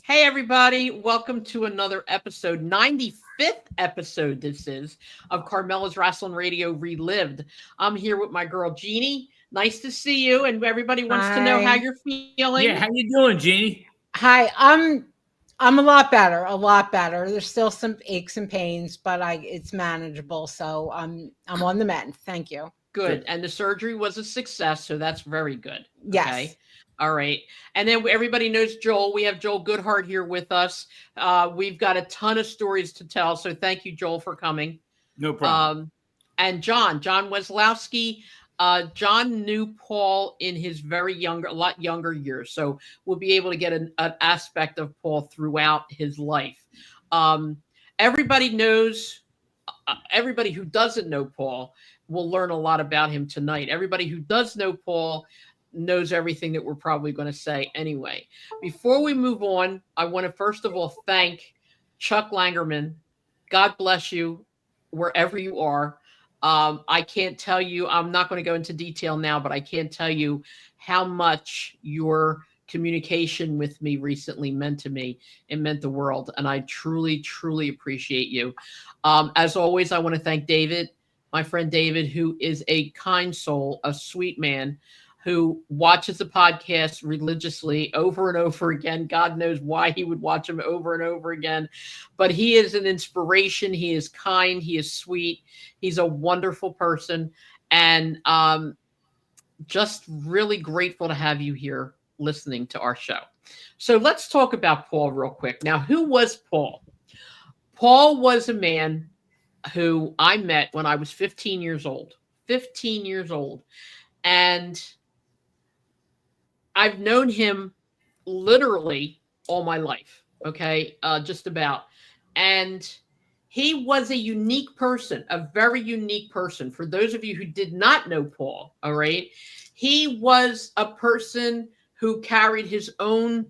Hey, everybody. Welcome to another episode, 95th episode. This is of Carmela's Wrestling Radio Relived. I'm here with my girl, Jeannie. Nice to see you. And everybody wants to know how Hi. you're feeling. Yeah, how you doing, Jeannie? Hi. I'm a lot better, a lot better. There's still some aches and pains, but I it's manageable. So I'm on the mend. Thank you. Good. Good. And the surgery was a success. So that's very good. Okay. Yes. All right. And then everybody knows Joel. We have Joel Goodhart here with us. We've got a ton of stories to tell. So thank you, Joel, for coming. No problem. And John Weslowski. John knew Paul in his a lot younger years, so we'll be able to get an aspect of Paul throughout his life. Um, everybody knows. Everybody who doesn't know Paul will learn a lot about him tonight. Everybody who does know Paul knows everything that we're probably going to say anyway. Before we move on, I want to first of all thank Chuck Langerman. God bless you wherever you are. I can't tell you, I'm not going to go into detail now, but I can't tell you how much your communication with me recently meant to me. It meant the world. And I truly, truly appreciate you. As always, I want to thank David, my friend David, who is a kind soul, a sweet man who watches the podcast religiously over and over again. God knows why he would watch them over and over again. But he is an inspiration. He is kind. He is sweet. He's a wonderful person. And just really grateful to have you here listening to our show. So let's talk about Paul real quick. Now, who was Paul? Paul was a man who I met when I was 15 years old. 15 years old. And I've known him literally all my life. Okay. Just about. And he was a unique person, a very unique person. For those of you who did not know Paul, all right, he was a person who carried his own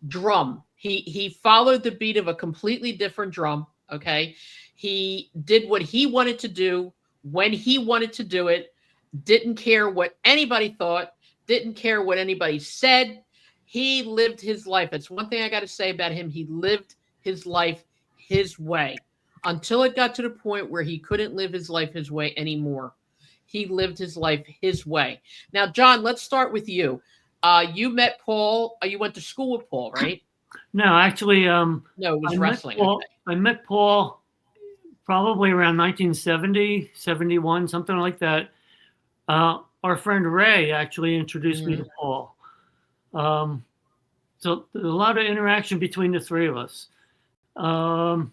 drum. He followed the beat of a completely different drum. Okay, he did what he wanted to do when he wanted to do it. Didn't care what anybody thought. Didn't care what anybody said. He lived his life. That's one thing I got to say about him. He lived his life his way until it got to the point where he couldn't live his life his way anymore. He lived his life his way. Now, John, let's start with you. You met Paul. You went to school with Paul, right? No, actually, No, it was I met wrestling. Paul. Okay. I met Paul probably around 1970, 71, something like that. Our friend Ray actually introduced me to Paul. So there's a lot of interaction between the three of us. So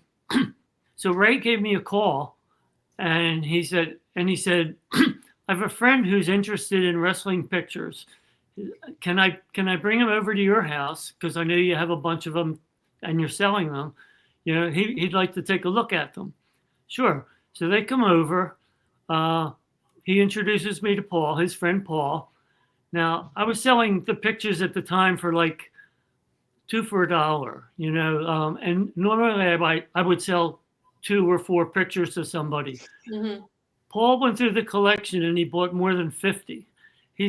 Ray gave me a call, and he said, I have a friend who's interested in wrestling pictures. Can I bring him over to your house, because I know you have a bunch of them and you're selling them. You know, he'd like to take a look at them. Sure. So they come over. He introduces me to Paul, his friend Paul. Now, I was selling the pictures at the time for like $2 for $1, you know, and normally I would sell 2 or 4 pictures to somebody. Mm-hmm. Paul went through the collection and he bought more than 50.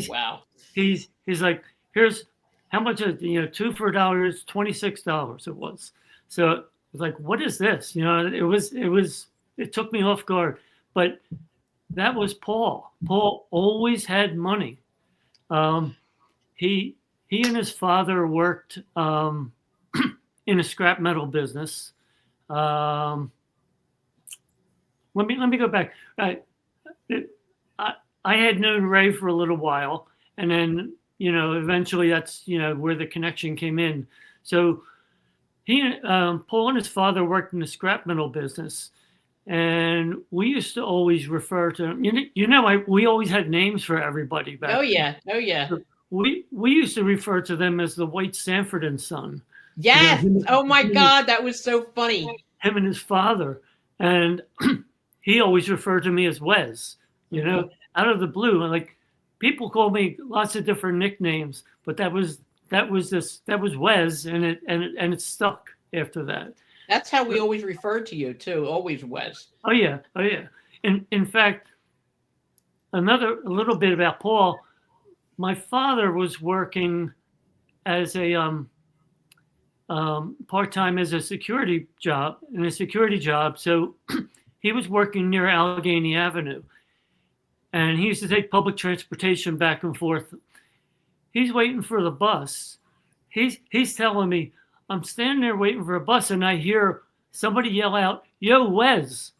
Wow. He's like, here's how much is, you know, 2 for $1 is $26. It was. So it was like, what is this? You know, it took me off guard. But that was Paul. Paul always had money. He and his father worked in a scrap metal business. Let me go back. I had known Ray for a little while, and then, you know, eventually that's, you know, where the connection came in. So Paul and his father worked in the scrap metal business, and we used to always refer to him. We always had names for everybody back. Oh yeah. Oh yeah. So we used to refer to them as the White Sanford and Son. Yes. You know, Oh my God, that was so funny. him and his father, and he always referred to me as Wes. You know, out of the blue, and like people called me lots of different nicknames, but that was Wes, and it stuck after that. That's how we always referred to you too. Always was. Oh yeah. In fact, a little bit about Paul. My father was working as a part-time as a security job, So he was working near Allegheny Avenue, and he used to take public transportation back and forth. He's waiting for the bus. He's telling me, I'm standing there waiting for a bus, and I hear somebody yell out, "Yo, Wes,"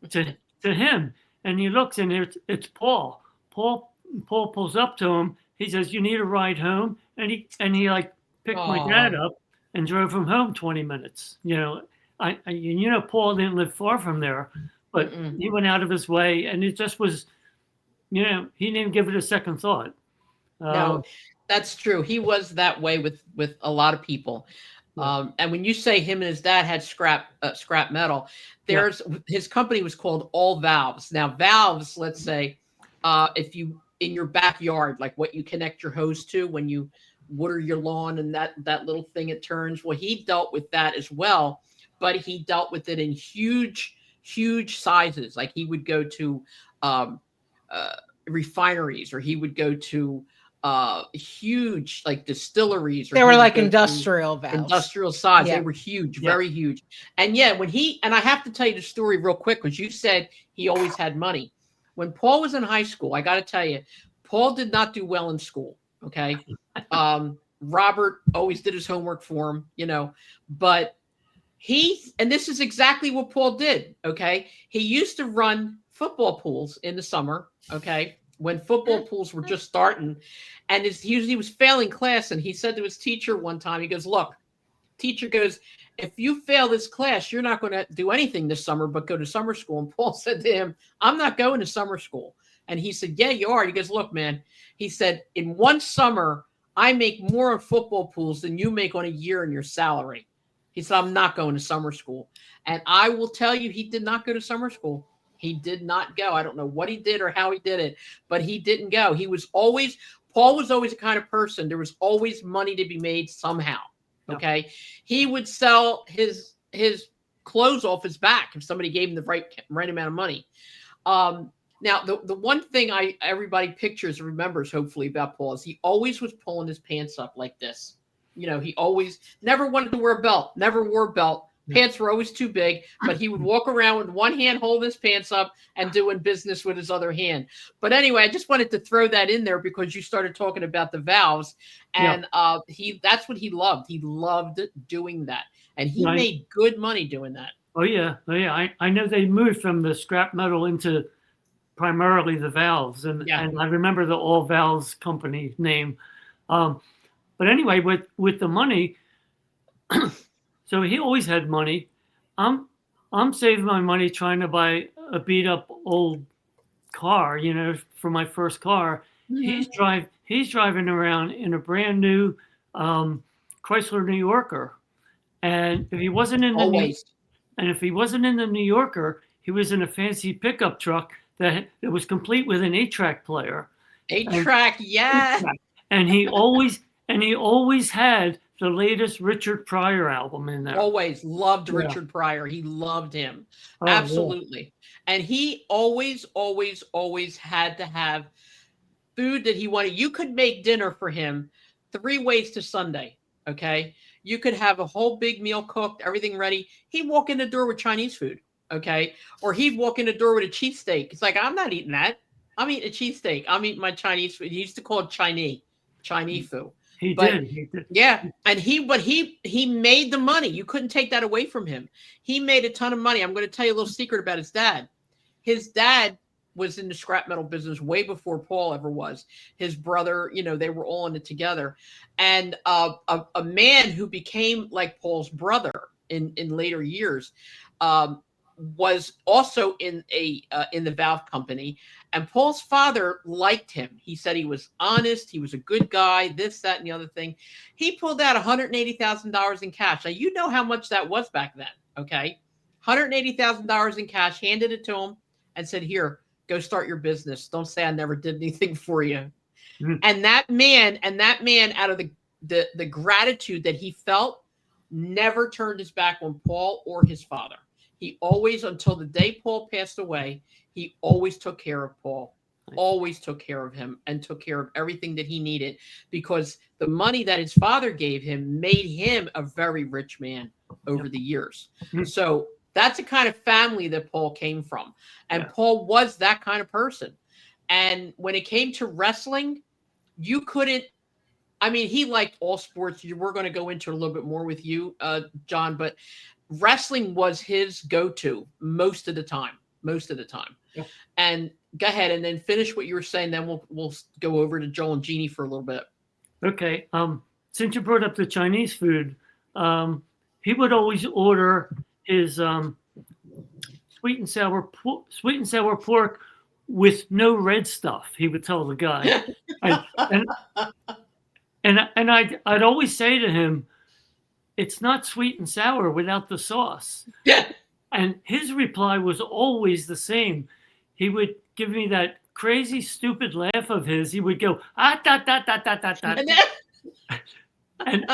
to him. And he looks, and it's Paul. Paul pulls up to him. He says, "You need a ride home?" And he like picked my dad up and drove him home 20 minutes. Paul didn't live far from there, but he went out of his way, and it just was, he didn't give it a second thought. No, that's true. He was that way with a lot of people. And when you say him and his dad had scrap metal, his company was called All Valves. Now, valves, let's say, if you in your backyard, like what you connect your hose to when you water your lawn, and that little thing it turns. Well, he dealt with that as well, but he dealt with it in huge sizes. Like he would go to refineries, or he would go to huge like distilleries. They were like industrial valves. Industrial size. Yeah. They were huge, very huge. And and I have to tell you the story real quick, because you said he always had money. When Paul was in high school, I got to tell you, Paul did not do well in school. Okay. Robert always did his homework for him, but and this is exactly what Paul did. Okay. He used to run football pools in the summer. Okay. When football pools were just starting, and he was failing class. And he said to his teacher one time, he goes, "Look," teacher goes, "if you fail this class, you're not going to do anything this summer, but go to summer school." And Paul said to him, "I'm not going to summer school." And he said, "Yeah, you are." He goes, "Look, man," he said, "in one summer, I make more on football pools than you make on a year in your salary." He said, "I'm not going to summer school." And I will tell you, he did not go to summer school. He did not go. I don't know what he did or how he did it, but he didn't go. Paul was always the kind of person, there was always money to be made somehow. Okay. Yeah. He would sell his clothes off his back if somebody gave him the right amount of money. Now, the one thing everybody pictures and remembers, hopefully, about Paul is he always was pulling his pants up like this. He always never wanted to wear a belt, never wore a belt. Pants were always too big, but he would walk around with one hand holding his pants up and doing business with his other hand. But anyway, I just wanted to throw that in there because you started talking about the valves, and that's what he loved. He loved doing that, and he made good money doing that. Oh yeah. I know they moved from the scrap metal into primarily the valves, and I remember the All Valves company name. But anyway, with the money. So he always had money. I'm saving my money trying to buy a beat up old car, for my first car. Mm-hmm. He's driving around in a brand new Chrysler New Yorker. And if he wasn't in the New Yorker, he was in a fancy pickup truck that was complete with an 8-track player. 8-track, yeah. 8-track. And he always had the latest Richard Pryor album in there. Always loved Richard Pryor. He loved him. Oh, absolutely. Yeah. And he always had to have food that he wanted. You could make dinner for him 3 ways to Sunday. Okay. You could have a whole big meal cooked, everything ready. He'd walk in the door with Chinese food. Okay. Or he'd walk in the door with a cheesesteak. It's like, I'm not eating that. I'm eating a cheesesteak. I'm eating my Chinese food. He used to call it Chinese food. He did. Yeah. And he made the money. You couldn't take that away from him. He made a ton of money. I'm going to tell you a little secret about his dad. His dad was in the scrap metal business way before Paul ever was. His brother, they were all in it together. And a man who became like Paul's brother in later years was also in the valve company. And Paul's father liked him. He said he was honest. He was a good guy, this, that, and the other thing. He pulled out $180,000 in cash. Now, you know how much that was back then, okay? $180,000 in cash, handed it to him and said, "Here, go start your business. Don't say I never did anything for you." Mm-hmm. And that man, out of the gratitude that he felt, never turned his back on Paul or his father. He always, until the day Paul passed away, he always took care of Paul. always took care of him and took care of everything that he needed, because the money that his father gave him made him a very rich man over the years. So that's the kind of family that Paul came from. And Paul was that kind of person. And when it came to wrestling, you couldn't, I mean, he liked all sports. We're going to go into it a little bit more with you, John, but wrestling was his go-to most of the time. Yeah. And go ahead and then finish what you were saying. Then we'll go over to Joel and Jeannie for a little bit. Okay. Since you brought up the Chinese food, he would always order his sweet and sour pork with no red stuff. He would tell the guy, and I'd always say to him, "It's not sweet and sour without the sauce." Yeah. And his reply was always the same. He would give me that crazy, stupid laugh of his. He would go, ah, da, da, da, da, da, da. And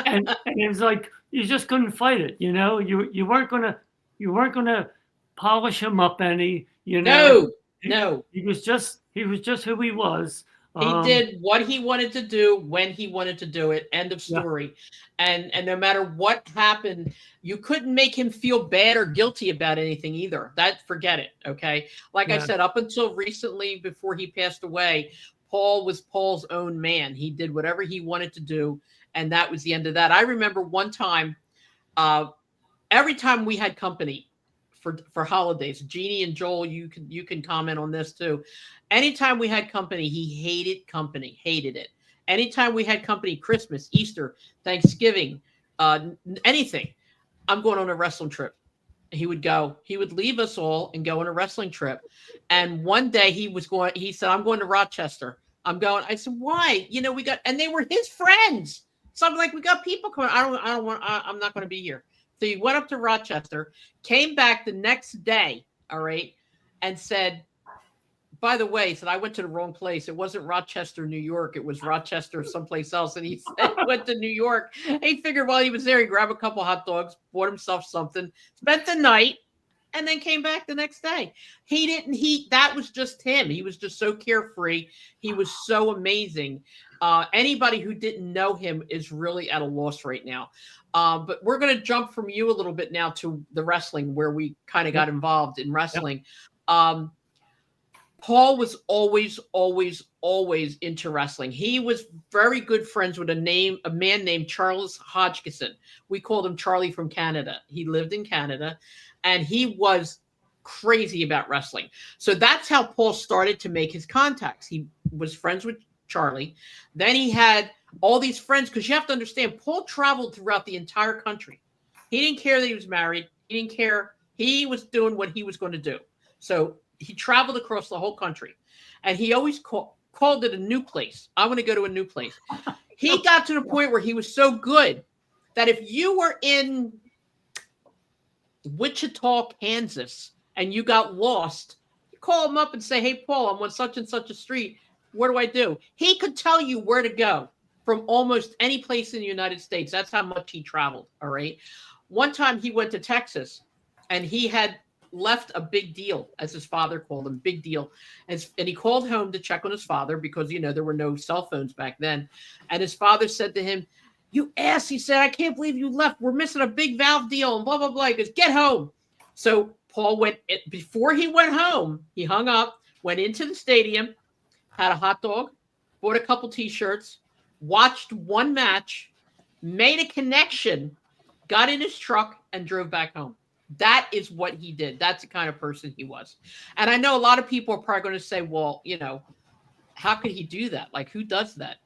it was like, you just couldn't fight it. You know, you weren't gonna polish him up any, you know. No. He was just who he was. He did what he wanted to do when he wanted to do it. End of story. Yeah. And no matter what happened, you couldn't make him feel bad or guilty about anything either. Forget it. Okay. Like I said, up until recently, before he passed away, Paul was Paul's own man. He did whatever he wanted to do. And that was the end of that. I remember one time, every time we had company for holidays, Jeannie and Joel, you can comment on this too. Anytime we had company, he hated it. Anytime we had company, Christmas, Easter, Thanksgiving, anything, I'm going on a wrestling trip. He would leave us all and go on a wrestling trip. And one day he said, I'm going to Rochester. I said, why? You know, and they were his friends. So I'm like, we got people coming. I'm not going to be here. So he went up to Rochester, came back the next day. All right. And said, by the way, he said, I went to the wrong place. It wasn't Rochester, New York. It was Rochester someplace else. And he said he went to New York. He figured while he was there, he grabbed a couple hot dogs, bought himself something, spent the night, and then came back the next day. That was just him. He was just so carefree. He was so amazing. Anybody who didn't know him is really at a loss right now. But we're going to jump from you a little bit now to the wrestling, where we kind of got involved in wrestling. Paul was always into wrestling. He was very good friends with a man named Charles Hodgkinson. We called him Charlie from Canada. He lived in Canada, and he was crazy about wrestling. So that's how Paul started to make his contacts. He was friends with Charlie. Then he had all these friends, because you have to understand, Paul traveled throughout the entire country. He didn't care that he was married. He didn't care. He was doing what he was going to do. So he traveled across the whole country, and he always called it a new place. I want to go to a new place. He got to the point where he was so good that if you were in Wichita, Kansas, and you got lost, you call him up and say, hey, Paul, I'm on such and such a street. What do I do? He could tell you where to go from almost any place in the United States. That's how much he traveled. All right. One time he went to Texas, and he had left a big deal, as his father called him, big deal. And he called home to check on his father, because, you know, there were no cell phones back then. And his father said to him, you ass, he said, I can't believe you left. We're missing a big valve deal and blah, blah, blah. He goes, get home. So Paul before he went home, he hung up, went into the stadium, had a hot dog, bought a couple T-shirts, watched one match, made a connection, got in his truck, and drove back home. That is what he did. That's the kind of person he was. And I know a lot of people are probably going to say, well, you know, how could he do that? Like, who does that?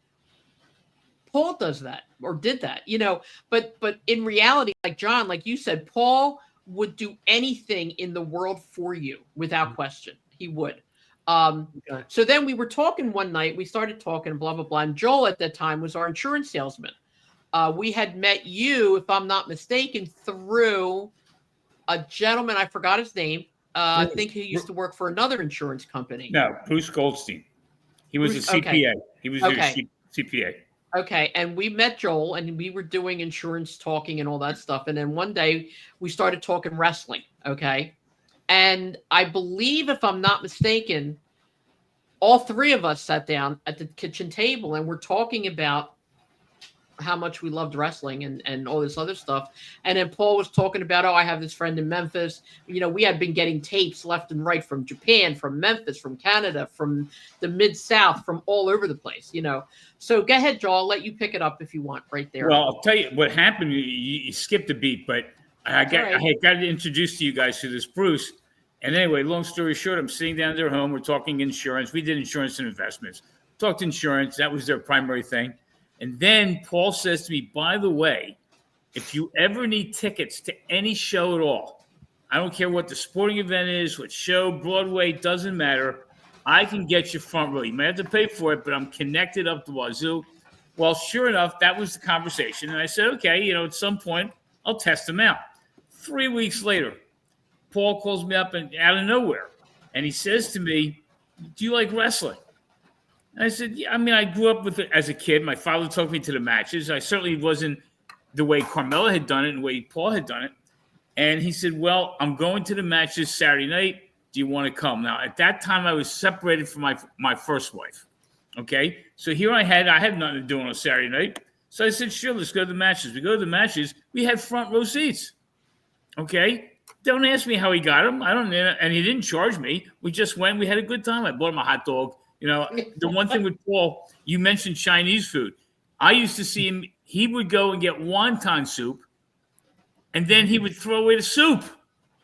Paul does that, or did that, you know, but in reality, like John, like you said, Paul would do anything in the world for you without question. He would. Okay. So then we were talking one night, we started talking, blah, blah, blah. And Joel at that time was our insurance salesman. We had met you, if I'm not mistaken, through a gentleman, I forgot his name. I think he used to work for another insurance company. No, Bruce Goldstein. He was a CPA. Okay. He was a CPA. Okay. And we met Joel, and we were doing insurance talking and all that stuff. And then one day we started talking wrestling. Okay. And I believe, if I'm not mistaken, all three of us sat down at the kitchen table and we're talking about how much we loved wrestling and all this other stuff. And then Paul was talking about, I have this friend in Memphis. We had been getting tapes left and right from Japan, from Memphis, from Canada, from the Mid-South, from all over the place, So go ahead, Joe. I'll let you pick it up if you want right there. Well, I'll tell you what happened. You skipped a beat, but I had got to introduce to you guys to this Bruce. And anyway, long story short, I'm sitting down at their home. We're talking insurance. We did insurance and investments. Talked insurance. That was their primary thing. And then Paul says to me, by the way, if you ever need tickets to any show at all, I don't care what the sporting event is, what show, Broadway, doesn't matter. I can get you front row. You may have to pay for it, but I'm connected up to Wazoo. Well, sure enough, that was the conversation. And I said, okay, at some point, I'll test them out. 3 weeks later, Paul calls me up and out of nowhere. And he says to me, do you like wrestling? And I said, yeah, I grew up with it as a kid. My father took me to the matches. I certainly wasn't the way Carmella had done it and the way Paul had done it. And he said, well, I'm going to the matches Saturday night. Do you want to come? Now, at that time, I was separated from my first wife. Okay? So here I had nothing to do on a Saturday night. So I said, sure, let's go to the matches. We go to the matches. We had front row seats. Okay? Don't ask me how he got them. I don't know. And he didn't charge me. We just went. We had a good time. I bought him a hot dog. The one thing with Paul, you mentioned Chinese food. I used to see him. He would go and get wonton soup, and then he would throw away the soup.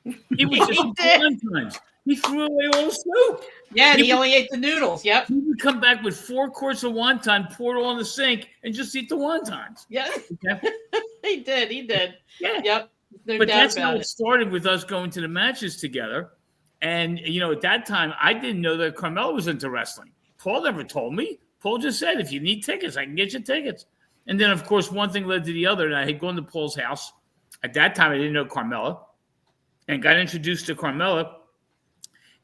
He would just eat wontons. He threw away all the soup. Yeah, and he only ate the noodles. Yep. He would come back with 4 quarts of wonton, pour it all in the sink, and just eat the wontons. Yeah, okay. He did. Yeah. Yep. No but doubt that's about how it started with us going to the matches together. And, at that time, I didn't know that Carmella was into wrestling. Paul never told me. Paul just said, if you need tickets, I can get you tickets. And then, of course, one thing led to the other. And I had gone to Paul's house. At that time, I didn't know Carmella. And got introduced to Carmella.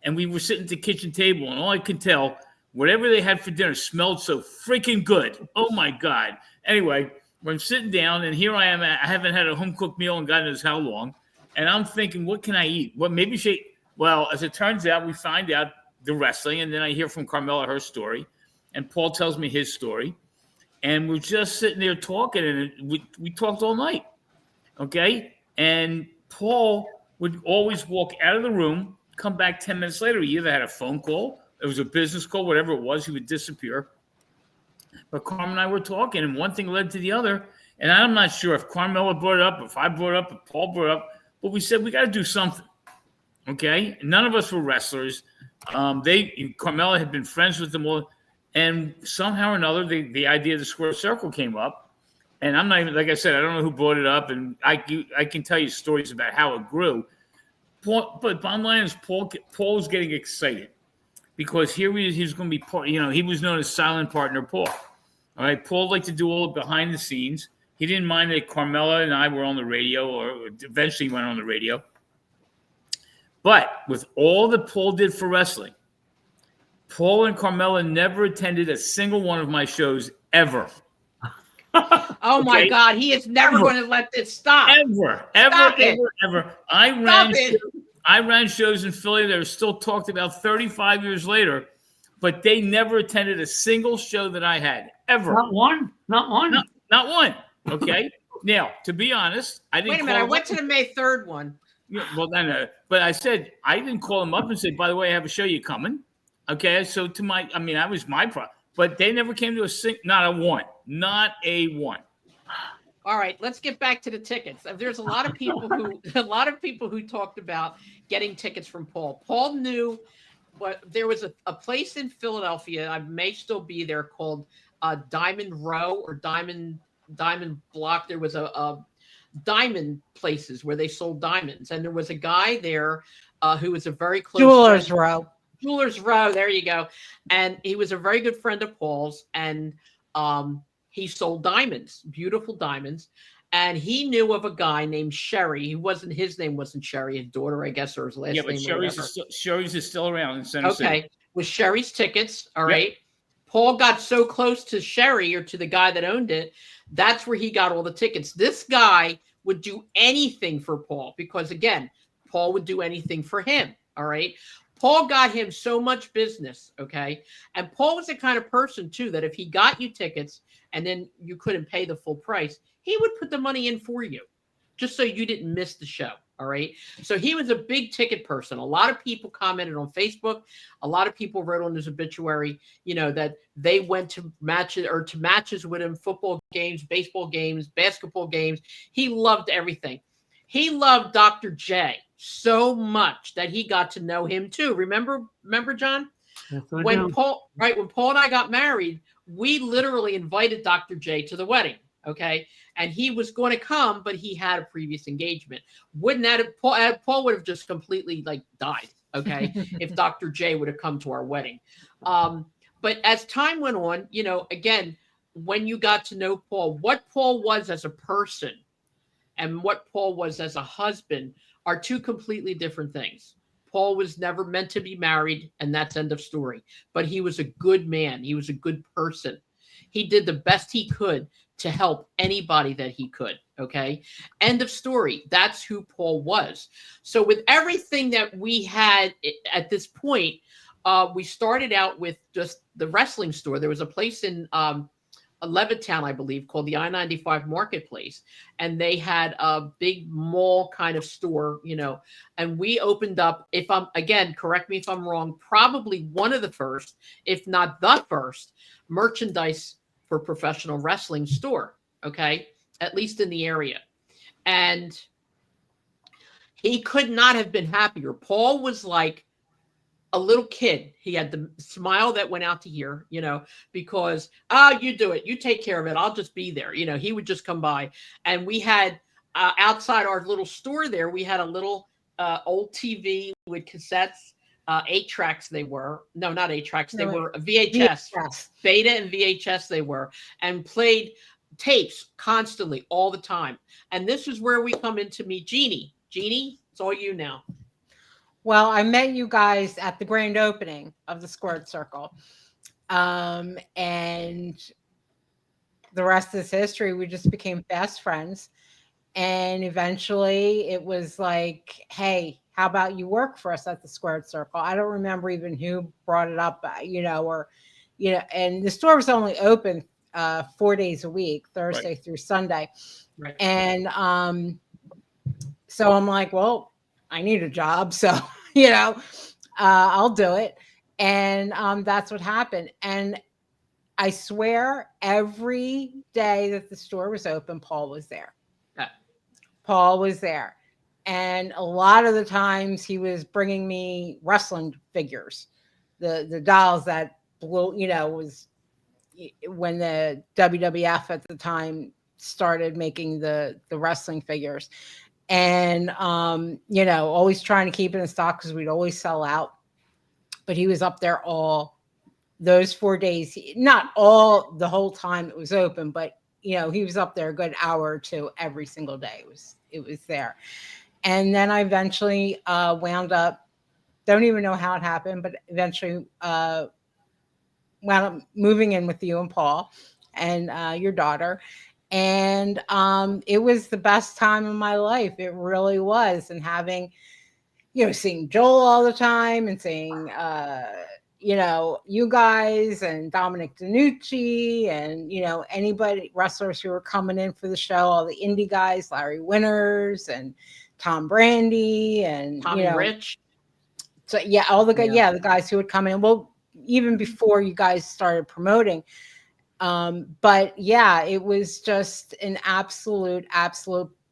And we were sitting at the kitchen table. And all I could tell, whatever they had for dinner smelled so freaking good. Oh, my God. Anyway, when I'm sitting down, and here I am. I haven't had a home-cooked meal in God knows how long. And I'm thinking, what can I eat? Well, maybe Well, as it turns out, we find out the wrestling, and then I hear from Carmella her story, and Paul tells me his story, and we're just sitting there talking, and we talked all night, okay? And Paul would always walk out of the room, come back 10 minutes later. He either had a phone call, it was a business call, whatever it was, he would disappear. But Carmen and I were talking, and one thing led to the other, and I'm not sure if Carmella brought it up, if I brought it up, if Paul brought it up, but we said we got to do something. Okay, none of us were wrestlers. Carmella had been friends with them all, and somehow or another, the idea of the square circle came up. And I'm not even, like I said, I don't know who brought it up, and I can tell you stories about how it grew. But bottom line is, Paul was getting excited because here he was going to be part. He was known as silent partner Paul. All right, Paul liked to do all the behind the scenes. He didn't mind that Carmella and I were on the radio, or eventually went on the radio. But with all that Paul did for wrestling, Paul and Carmella never attended a single one of my shows ever. Oh, my God. He is never going to let this stop. Ever. I ran shows in Philly that are still talked about 35 years later, but they never attended a single show that I had, ever. Not one? Not one. Okay? Now, to be honest, I didn't. Wait a minute. I went to the May 3rd one. Yeah, well, then, but I said, I didn't call them up and say, by the way, I have a show, you coming? Okay, so that was my problem. But they never came to not a one. All right, let's get back to the tickets. There's a lot of people who talked about getting tickets from Paul. Paul knew, but there was a place in Philadelphia, I may still be there, called Diamond Row or Diamond Block. There was a diamond places where they sold diamonds, and there was a guy there who was a very close Jewelers Row. There you go. And he was a very good friend of Paul's, and he sold diamonds, beautiful diamonds. And he knew of a guy named Sherry. His name wasn't Sherry, his daughter, I guess, or his last name. Yeah, but Sherry's is still around in Center City. Okay, with Sherry's tickets, all right. Paul got so close to Sherry, or to the guy that owned it, that's where he got all the tickets. This guy would do anything for Paul because, again, Paul would do anything for him. All right. Paul got him so much business, okay? And Paul was the kind of person too that if he got you tickets and then you couldn't pay the full price, he would put the money in for you just so you didn't miss the show. All right. So he was a big ticket person. A lot of people commented on Facebook. A lot of people wrote on his obituary, that they went to matches with him, football games, baseball games, basketball games. He loved everything. He loved Dr. J so much that he got to know him too. Remember, John? Yes, I When do. Paul and I got married, we literally invited Dr. J to the wedding. Okay. And he was going to come, but he had a previous engagement. Wouldn't that have, Paul would have just completely died. Okay. If Dr. J would have come to our wedding. But as time went on, again, when you got to know Paul, what Paul was as a person and what Paul was as a husband are two completely different things. Paul was never meant to be married, and that's end of story. But he was a good man. He was a good person. He did the best he could to help anybody that he could. Okay. End of story. That's who Paul was. So with everything that we had at this point, we started out with just the wrestling store. There was a place in Levittown, I believe, called the I-95 Marketplace. And they had a big mall kind of store, and we opened up, correct me if I'm wrong, probably one of the first, if not the first, merchandise for professional wrestling store. Okay. At least in the area. And he could not have been happier. Paul was like a little kid. He had the smile that went out to here, because, you do it. You take care of it. I'll just be there. He would just come by. And we had outside our little store there, we had a little old TV with cassettes, 8-tracks they were. No, not 8-tracks. They were VHS. Beta and VHS they were. And played tapes constantly all the time. And this is where we come in to meet Jeannie. Jeannie, it's all you now. Well, I met you guys at the grand opening of the Squared Circle. And the rest is history. We just became fast friends. And eventually it was like, hey, how about you work for us at the Squared Circle? I don't remember even who brought it up, and the store was only open 4 days a week, Thursday through Sunday. Right. And so I'm like, well, I need a job. So, I'll do it. And that's what happened. And I swear every day that the store was open, Paul was there. Yeah. Paul was there. And a lot of the times he was bringing me wrestling figures, the dolls that blew, was when the WWF at the time started making the wrestling figures. And, always trying to keep it in stock because we'd always sell out. But he was up there all those 4 days, not all the whole time it was open, but, he was up there a good hour or two every single day. It was there. And then I eventually wound up, don't even know how it happened, but eventually wound up moving in with you and Paul and your daughter. And it was the best time of my life. It really was. And having, seeing Joel all the time and seeing, you guys and Dominic DeNucci and, anybody, wrestlers who were coming in for the show, all the indie guys, Larry Winters and Tom Brandy and Tommy Rich. So yeah, all the guys, the guys who would come in. Well, even before you guys started promoting. But yeah, it was just an absolute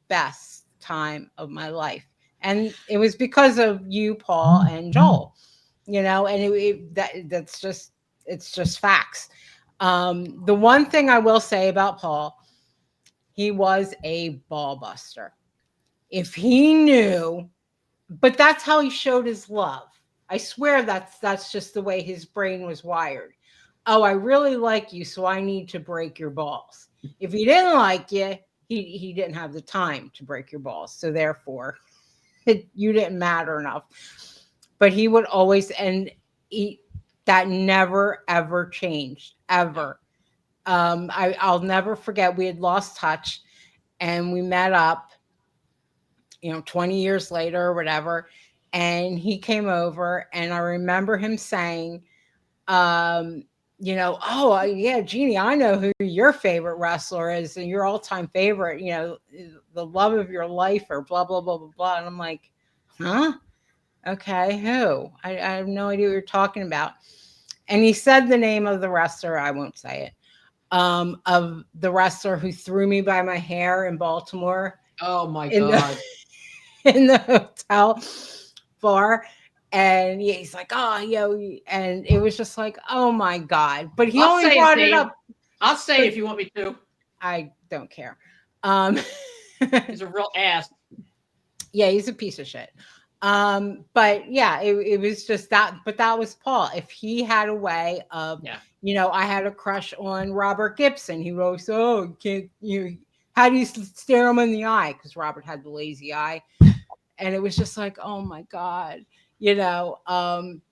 best time of my life. And it was because of you, Paul and Joel, and it's just facts. The one thing I will say about Paul, he was a ball buster. If he knew, but that's how he showed his love. I swear that's just the way his brain was wired. Oh, I really like you, so I need to break your balls. If he didn't like you, he didn't have the time to break your balls. So therefore, you didn't matter enough. But he would always, that never, ever changed, ever. I'll never forget, we had lost touch and we met up, 20 years later or whatever. and he came over, and I remember him saying, oh yeah, Jeannie, I know who your favorite wrestler is, and your all-time favorite, the love of your life, or blah blah blah blah blah. And I'm like, huh? Okay, who? I have no idea what you're talking about. And he said the name of the wrestler. I won't say it. Of the wrestler who threw me by my hair in Baltimore. Oh my in God. in the hotel bar. And he's like, and it was just like, oh my God. But he I'll only say it, brought it Dave. up. I'll say it if you want me to. I don't care. He's a real ass. Yeah, he's a piece of shit. But yeah, it was just that. But that was Paul. If he had a way of, I had a crush on Robert Gibson. He wrote, "Oh, how do you stare him in the eye?" Because Robert had the lazy eye, and it was just like, oh my God,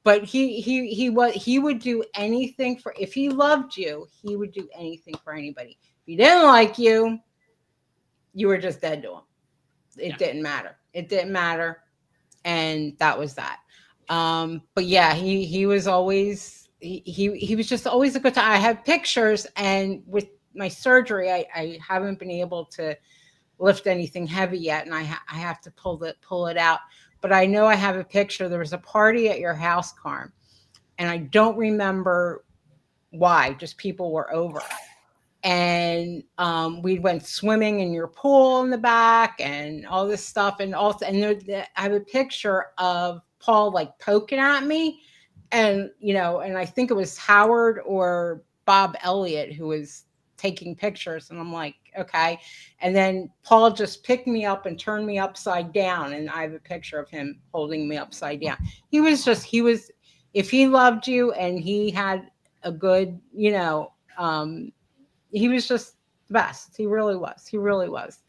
But he would do anything if he loved you. He would do anything for anybody. If he didn't like you, you were just dead to him. It didn't matter. It didn't matter. And that was that. But yeah, he was always, he was just always a good time. I have pictures, and with my surgery, I haven't been able to lift anything heavy yet. And I have to pull it out, but I know I have a picture. There was a party at your house, Carm, and I don't remember why, just people were over. And we went swimming in your pool in the back and all this stuff. And also, I have a picture of Paul like poking at me, and and I think it was Howard or Bob Elliott who was taking pictures, and I'm like, okay. And then Paul just picked me up and turned me upside down, and I have a picture of him holding me upside down. He was if he loved you and he had a good, he was just the best. He really was. He really was.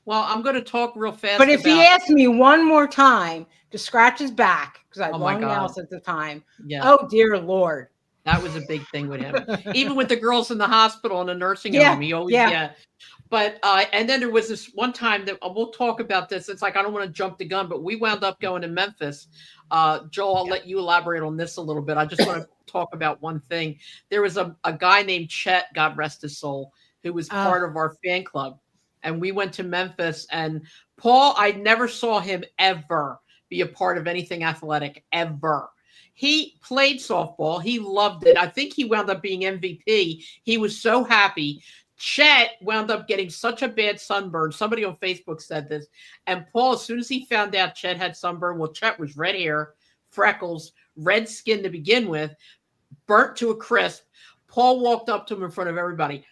Well, I'm going to talk real fast. But if he asked me one more time to scratch his back, because I had long nails at the time, oh dear Lord. That was a big thing with him. Even with the girls in the hospital and the nursing home, he always, But, and then there was this one time that we'll talk about this. It's like, I don't want to jump the gun, but we wound up going to Memphis. Joel, I'll let you elaborate on this a little bit. I just want to talk about one thing. There was a guy named Chet, God rest his soul, who was part of our fan club. And we went to Memphis, and Paul, I never saw him ever be a part of anything athletic, ever. He played softball. He loved it. I think he wound up being MVP. He was so happy. Chet wound up getting such a bad sunburn. Somebody on Facebook said this. And Paul, as soon as he found out Chet had sunburn, well, Chet was red hair, freckles, red skin to begin with, burnt to a crisp. Paul walked up to him in front of everybody,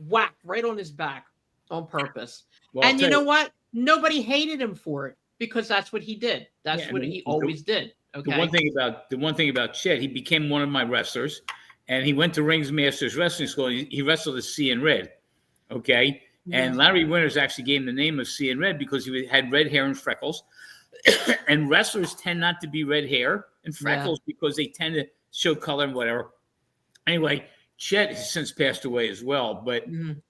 whacked right on his back on purpose. Well, and you know what? Nobody hated him for it, because that's what he did. That's what he always did. Okay. The one thing about Chet, he became one of my wrestlers, and he went to Rings Masters Wrestling School. He wrestled as C and Red. Okay. And Larry Winters actually gave him the name of C and Red because he had red hair and freckles. And wrestlers tend not to be red hair and freckles because they tend to show color and whatever. Anyway, Chet has since passed away as well. But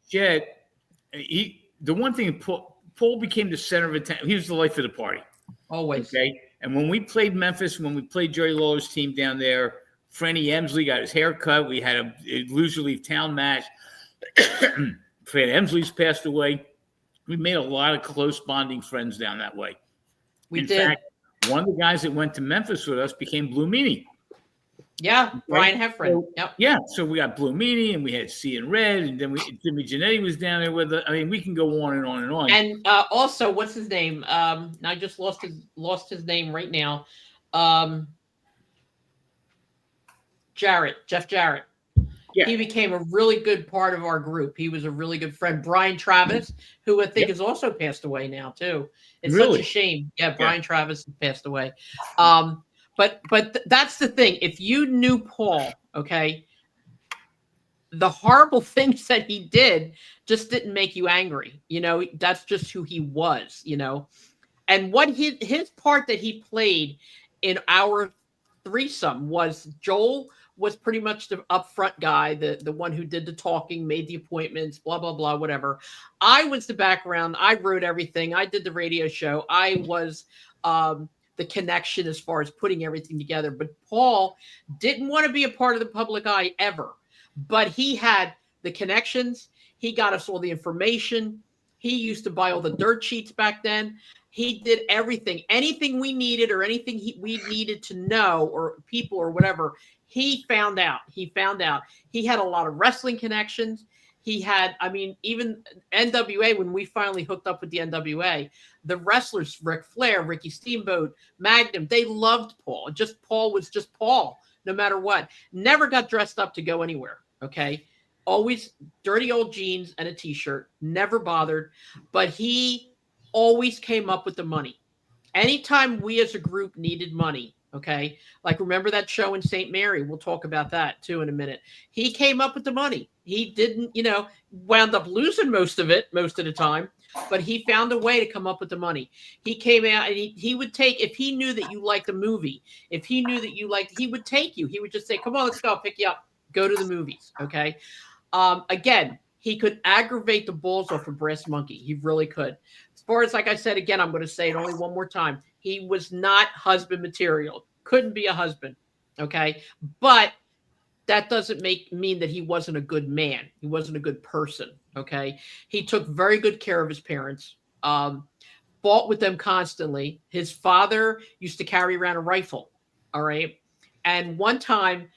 Chet, the one thing, Paul became the center of attention. He was the life of the party. Always. Okay. And when we played Memphis, when we played Jerry Lawler's team down there, Franny Emsley got his hair cut. We had a loser leave town match. Fred Emsley's passed away. We made a lot of close bonding friends down that way. In fact, one of the guys that went to Memphis with us became Blue Meanie. Yeah, Brian Heffron. Yep. Yeah, so we got Blue Meanie, and we had C and Red, and then Jimmy Janetti was down there with us. I mean, we can go on and on and on. And also, what's his name? I just lost his name right now. Jeff Jarrett. Yeah. He became a really good part of our group. He was a really good friend. Brian Travis, who I think has also passed away now too. It's such a shame. Yeah, Brian Travis passed away. But that's the thing. If you knew Paul, okay, the horrible things that he did just didn't make you angry. That's just who he was, And what his part that he played in our threesome was Joel was pretty much the upfront guy, the one who did the talking, made the appointments, blah, blah, blah, whatever. I was the background. I wrote everything. I did the radio show. I was the connection as far as putting everything together. But Paul didn't want to be a part of the public eye ever, but he had the connections. He got us all the information. He used to buy all the dirt sheets back then. He did everything, anything we needed or anything we needed to know, or people or whatever. He found out. He had a lot of wrestling connections. He had, I mean, even NWA, when we finally hooked up with the NWA, the wrestlers, Ric Flair, Ricky Steamboat, Magnum, they loved Paul. Paul was just Paul, no matter what. Never got dressed up to go anywhere, okay? Always dirty old jeans and a t-shirt, never bothered. But he always came up with the money. Anytime we as a group needed money, okay? Like, remember that show in St. Mary? We'll talk about that too in a minute. He came up with the money. He didn't, wound up losing most of it most of the time, but he found a way to come up with the money. He came out and he would take, if he knew that you liked a movie, if he knew that you liked, he would take you. He would just say, come on, let's go, I'll pick you up. Go to the movies, okay? Again, he could aggravate the balls off a brass monkey. He really could. As far as, like I said, again, I'm going to say it only one more time. He was not husband material. Couldn't be a husband, okay? But that doesn't mean that he wasn't a good man. He wasn't a good person, okay? He took very good care of his parents, fought with them constantly. His father used to carry around a rifle, all right? And one time,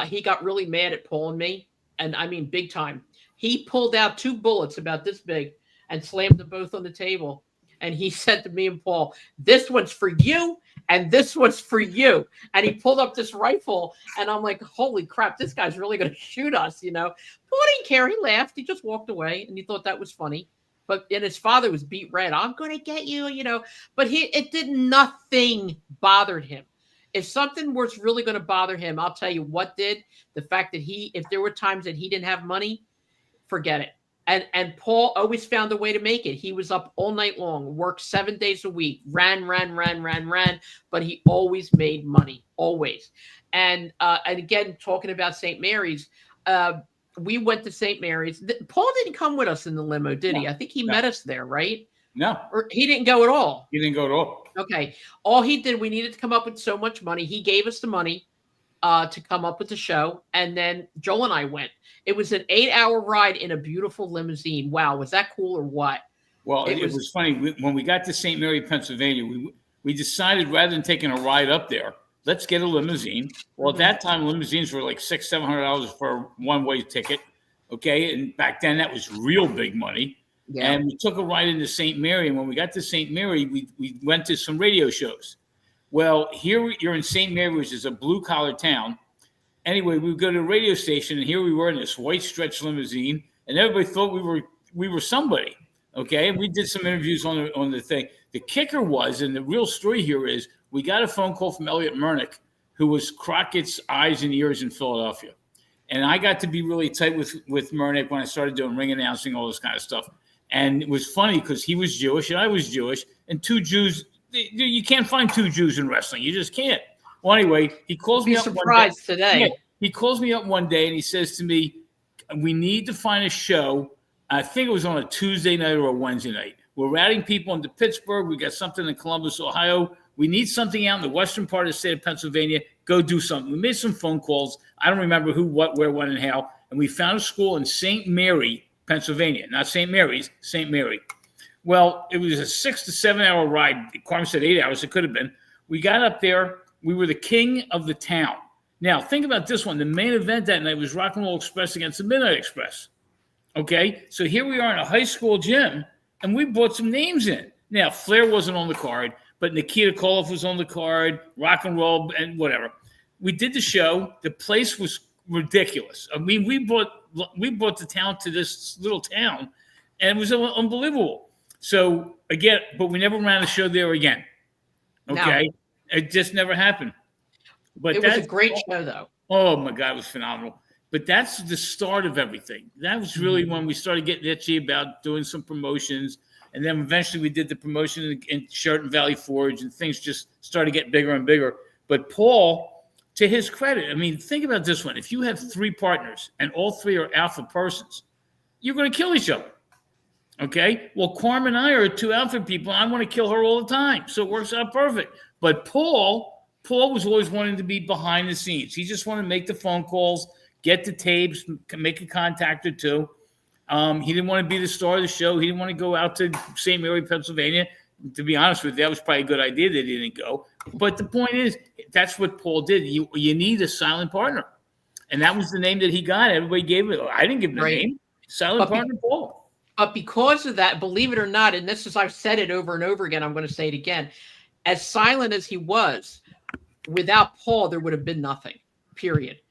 he got really mad at Paul and me, and I mean big time. He pulled out 2 bullets about this big and slammed them both on the table. And he said to me and Paul, this one's for you and this one's for you. And he pulled up this rifle and I'm like, holy crap, this guy's really going to shoot us, Paul didn't care. He laughed. He just walked away and he thought that was funny. And his father was beat red. I'm going to get you, But nothing bothered him. If something was really going to bother him, I'll tell you what did. The fact that if there were times that he didn't have money, forget it. And Paul always found a way to make it. He was up all night long, worked 7 days a week, ran, but he always made money, always. And again, talking about St. Mary's, we went to St. Mary's. Paul didn't come with us in the limo, did he? I think he met us there, right? No. Or he didn't go at all. He didn't go at all. Okay. All he did, we needed to come up with so much money. He gave us the money to come up with the show. And then Joel and I went. It was an 8-hour ride in a beautiful limousine. Wow. Was that cool or what? Well, it was funny. When we got to St. Mary, Pennsylvania, we decided rather than taking a ride up there, let's get a limousine. Well, at that time, limousines were like $600-700 for a one-way ticket. Okay. And back then that was real big money. Yeah. And we took a ride into St. Mary. And when we got to St. Mary, we went to some radio shows. Well, here you're in St. Mary, which is a blue-collar town. Anyway, we would go to a radio station, and here we were in this white stretch limousine, and everybody thought we were somebody. Okay, and we did some interviews on the thing. The kicker was, and the real story here is, we got a phone call from Elliot Murnick, who was Crockett's eyes and ears in Philadelphia, and I got to be really tight with Murnick when I started doing ring announcing, all this kind of stuff. And it was funny because he was Jewish and I was Jewish, and 2 Jews. You can't find 2 Jews in wrestling. You just can't. Well, anyway, he calls me up surprised one day. Today. Yeah, he calls me up one day and he says to me, we need to find a show. I think it was on a Tuesday night or a Wednesday night. We're routing people into Pittsburgh. We got something in Columbus, Ohio. We need something out in the western part of the state of Pennsylvania. Go do something. We made some phone calls. I don't remember who, what, where, when, and how. And we found a school in St. Mary, Pennsylvania. Not St. Mary's, St. Mary. Well, it was a 6 to 7 hour ride. Carmen said 8 hours. It could have been. We got up there. We were the king of the town. Now, think about this one. The main event that night was Rock and Roll Express against the Midnight Express. Okay? So here we are in a high school gym, and we brought some names in. Now, Flair wasn't on the card, but Nikita Koloff was on the card, Rock and Roll, and whatever. We did the show. The place was ridiculous. I mean, we brought the talent to this little town, and it was unbelievable. So, again, but we never ran a show there again. Okay? No. It just never happened. But it was a great show, though. Oh, my God, it was phenomenal. But that's the start of everything. That was really when we started getting itchy about doing some promotions. And then eventually we did the promotion in Sheraton Valley Forge, and things just started getting bigger and bigger. But Paul, to his credit, I mean, think about this one. If you have 3 partners and all 3 are alpha persons, you're going to kill each other. Okay? Well, Carmen and I are 2 alpha people. I want to kill her all the time. So it works out perfect. But Paul was always wanting to be behind the scenes. He just wanted to make the phone calls, get the tapes, make a contact or two. He didn't want to be the star of the show. He didn't want to go out to St. Mary, Pennsylvania. To be honest with you, that was probably a good idea that he didn't go. But the point is, that's what Paul did. You need a silent partner. And that was the name that he got. Everybody gave it. I didn't give him the name. Silent partner Paul. But because of that, believe it or not, and this is, I've said it over and over again, I'm going to say it again. As silent as he was, without Paul, there would have been nothing, period.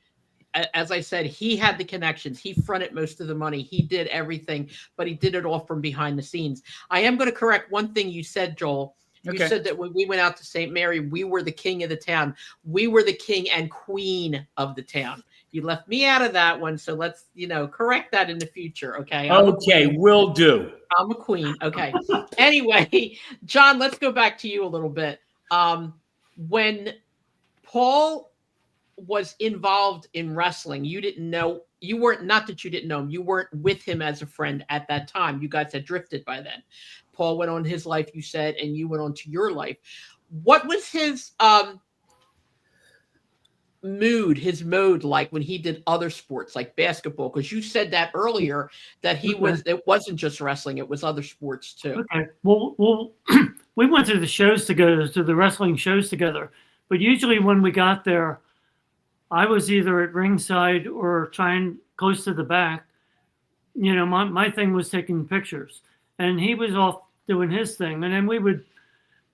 As I said, he had the connections. He fronted most of the money. He did everything, but he did it all from behind the scenes. I am going to correct one thing you said, Joel. You said that when we went out to St. Mary, we were the king of the town. We were the king and queen of the town. You left me out of that one, so let's, correct that in the future, okay? Okay, will do. I'm a queen, okay. Anyway, John, let's go back to you a little bit. When Paul was involved in wrestling, you didn't know, not that you didn't know him, you weren't with him as a friend at that time. You guys had drifted by then. Paul went on his life, you said, and you went on to your life. What was his mode like when he did other sports like basketball? Because you said that earlier that it wasn't just wrestling, it was other sports too. Okay. Well, we went to the shows together, to the wrestling shows together. But usually when we got there, I was either at ringside or trying close to the back. My thing was taking pictures, and he was off doing his thing. And then we would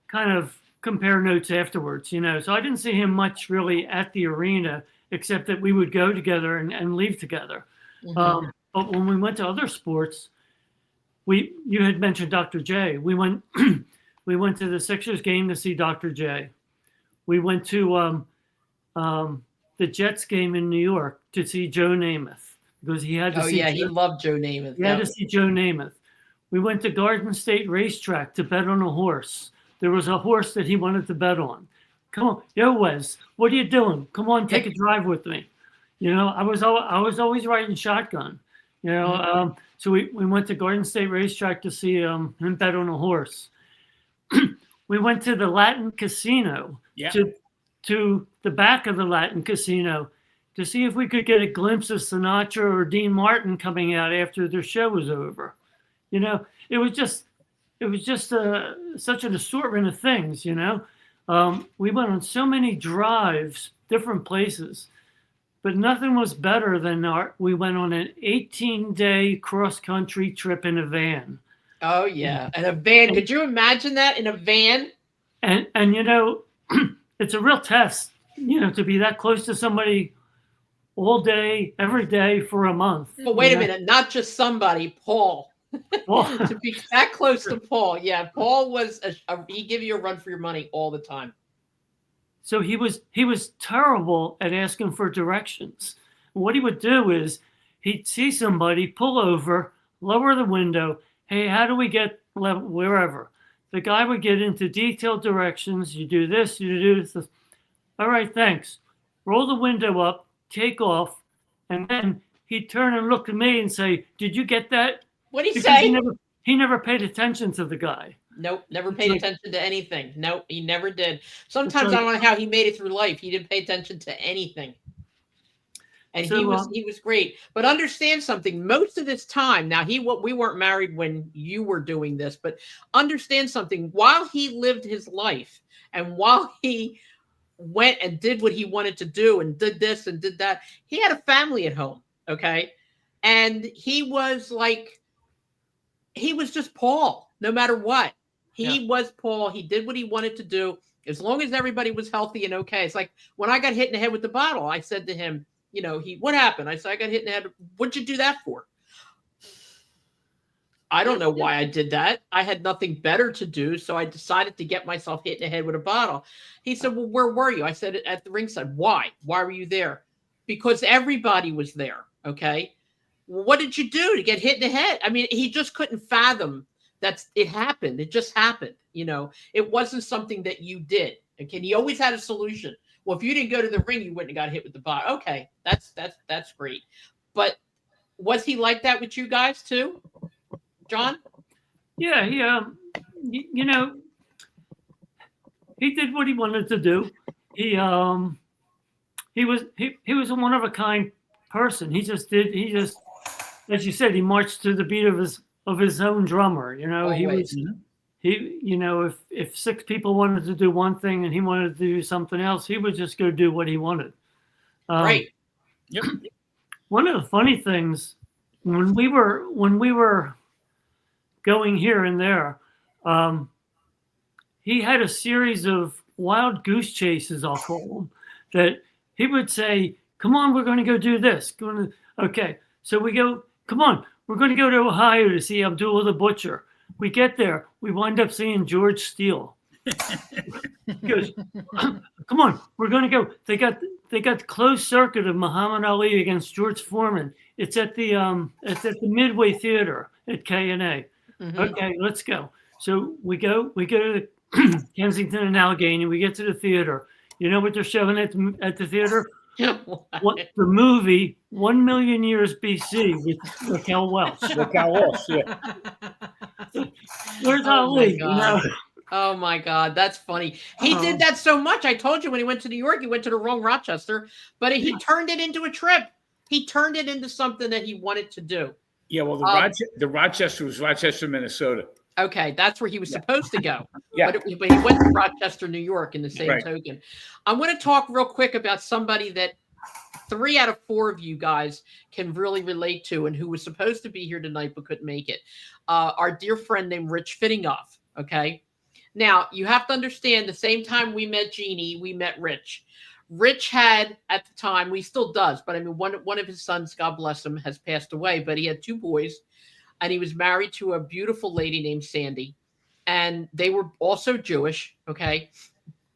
kind of compare notes afterwards, So I didn't see him much really at the arena, except that we would go together and leave together. Mm-hmm. But when we went to other sports, you had mentioned Dr. J. We went to the Sixers game to see Dr. J. We went to the Jets game in New York to see Joe Namath because he had to see. He loved Joe Namath. He had to see Joe Namath. We went to Garden State Racetrack to bet on a horse. There was a horse that he wanted to bet on. Come on, yo, Wes, what are you doing? Come on, take a drive with me. I was always riding shotgun. So we went to Garden State Racetrack to see him bet on a horse. We went to the Latin Casino to the back of the Latin Casino to see if we could get a glimpse of Sinatra or Dean Martin coming out after their show was over. It was just such an assortment of things, We went on so many drives, different places, but nothing was better than we went on an 18-day cross-country trip in a van. Oh, yeah. In a van. Could you imagine that in a van? And it's a real test, to be that close to somebody all day, every day for a month. But wait a minute, not just somebody, Paul. To be that close to Paul. Yeah, Paul was, he gave you a run for your money all the time. So he was terrible at asking for directions. What he would do is he'd see somebody, pull over, lower the window. Hey, how do we get wherever? The guy would get into detailed directions. You do this, you do this. All right, thanks. Roll the window up, take off, and then he'd turn and look at me and say, "Did you get that?" What did he say? He never paid attention to the guy. Nope, never paid attention to anything. Nope, he never did. Sometimes I don't know how he made it through life. He didn't pay attention to anything. And he was great. But understand something, most of this time, now we weren't married when you were doing this, but understand something, while he lived his life and while he went and did what he wanted to do and did this and did that, he had a family at home, okay? And he was just Paul, no matter what. He was Paul. He did what he wanted to do as long as everybody was healthy and okay. It's like when I got hit in the head with the bottle, I said to him, what happened? I said, I got hit in the head. What'd you do that for? I don't know why I did that. I had nothing better to do. So I decided to get myself hit in the head with a bottle. He said, well, where were you? I said, at the ringside. Why? Why were you there? Because everybody was there. Okay. Well, what did you do to get hit in the head? I mean, he just couldn't fathom that it happened. It just happened. It wasn't something that you did. Okay. He always had a solution. Well, if you didn't go to the ring, you wouldn't have got hit with the bottle. Okay. That's great. But was he like that with you guys too? John? Yeah, he did what he wanted to do. He was a one of a kind person. He just, as you said, he marched to the beat of his own drummer. You know, Always. if six people wanted to do one thing and he wanted to do something else, he would just go do what he wanted. Right. Yep. One of the funny things when we were going here and there, he had a series of wild goose chases, I'll call them, that he would say, "Come on, we're going to go do this." Okay, so we go. Come on, we're going to go to Ohio to see Abdullah the Butcher. We get there, we wind up seeing George Steele. He goes, "Come on, we're going to go." They got the closed circuit of Muhammad Ali against George Foreman. It's at the Midway Theater at K&A. Mhm. Okay, let's go. So we go to Kensington and Allegheny. We get to the theater. You know what they're showing at the theater? What the movie 1 Million Years BC with Raquel Welch. Raquel Welch, yeah. Where's Oh my Ali? You know? God. Oh my God, that's funny. He did that so much. I told you when he went to New York, he went to the wrong Rochester, but he turned it into a trip. He turned it into something that he wanted to do. Yeah, well, the Rochester was Rochester, Minnesota. Okay, that's where he was supposed to go. Yeah. But he went to Rochester, New York in the same Right. token. I'm going to talk real quick about somebody that 3 out of 4 of you guys can really relate to and who was supposed to be here tonight but couldn't make it. Our dear friend named Rich Fittingoff. Okay. Now, you have to understand the same time we met Jeannie, we met Rich. Rich had, at the time, he still does, but I mean, one of his sons, God bless him, has passed away, but he had 2 boys, and he was married to a beautiful lady named Sandy, and they were also Jewish, okay?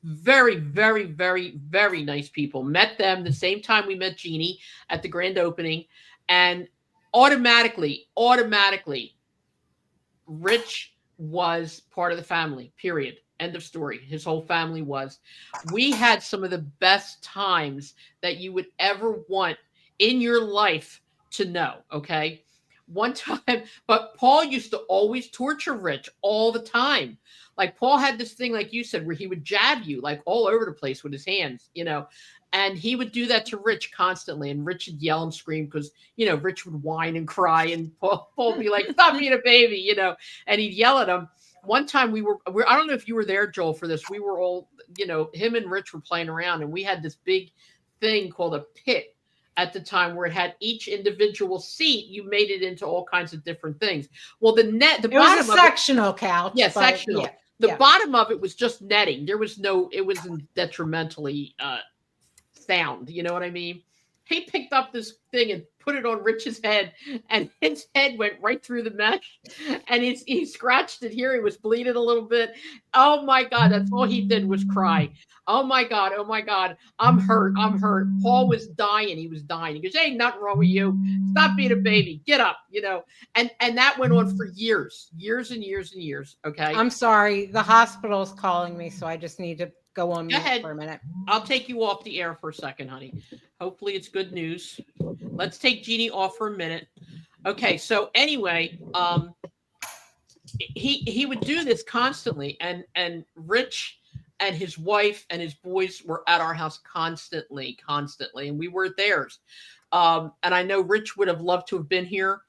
Very, very, very, very nice people. Met them the same time we met Jeannie at the grand opening, and automatically, Rich was part of the family, period. End of story. His whole family was. We had some of the best times that you would ever want in your life to know, okay? One time, but Paul used to always torture Rich all the time. Like Paul had this thing, like you said, where he would jab you like all over the place with his hands, you know, and he would do that to Rich constantly. And Rich would yell and scream because, you know, Rich would whine and cry and Paul would be like, "Stop being a baby," you know, and he'd yell at him. One time we were, I don't know if you were there, Joel, for this. We were all, you know, him and Rich were playing around and we had this big thing called a pit at the time where it had each individual seat. You made it into all kinds of different things. Well, the It bottom was a of it, sectional couch. yeah, but sectional. yeah, The yeah. bottom of it was just netting. There was no, it wasn't detrimentally sound. You know what I mean? He picked up this thing and put it on Rich's head, and his head went right through the mesh, and he scratched it here. He was bleeding a little bit. Oh my God, that's all he did was cry. Oh my God, I'm hurt. Paul was dying. He was dying. He goes, "Ain't nothing wrong with you. Stop being a baby. Get up," you know. And that went on for years and years and years. Okay. I'm sorry. The hospital's calling me, so I just need to go on Go mute ahead. for a minute. I'll take you off the air for a second, honey. Hopefully it's good news. Let's take Jeannie off for a minute. Okay, so anyway, he would do this constantly, and Rich and his wife and his boys were at our house constantly, and we were at theirs. And I know Rich would have loved to have been here.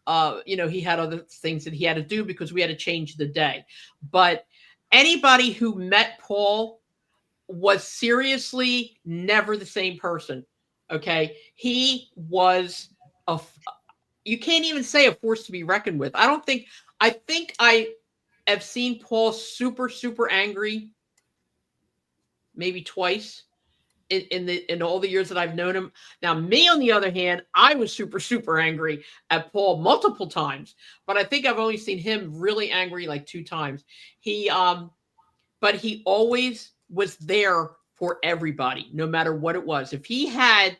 You know, he had other things that he had to do because we had to change the day. But anybody who met Paul was seriously never the same person. Okay. He was you can't even say a force to be reckoned with. I think I have seen Paul super, super angry maybe twice in all the years that I've known him. Now, me, on the other hand, I was super, super angry at Paul multiple times, but I think I've only seen him really angry like 2 times. But he always was there for everybody, no matter what it was. If he had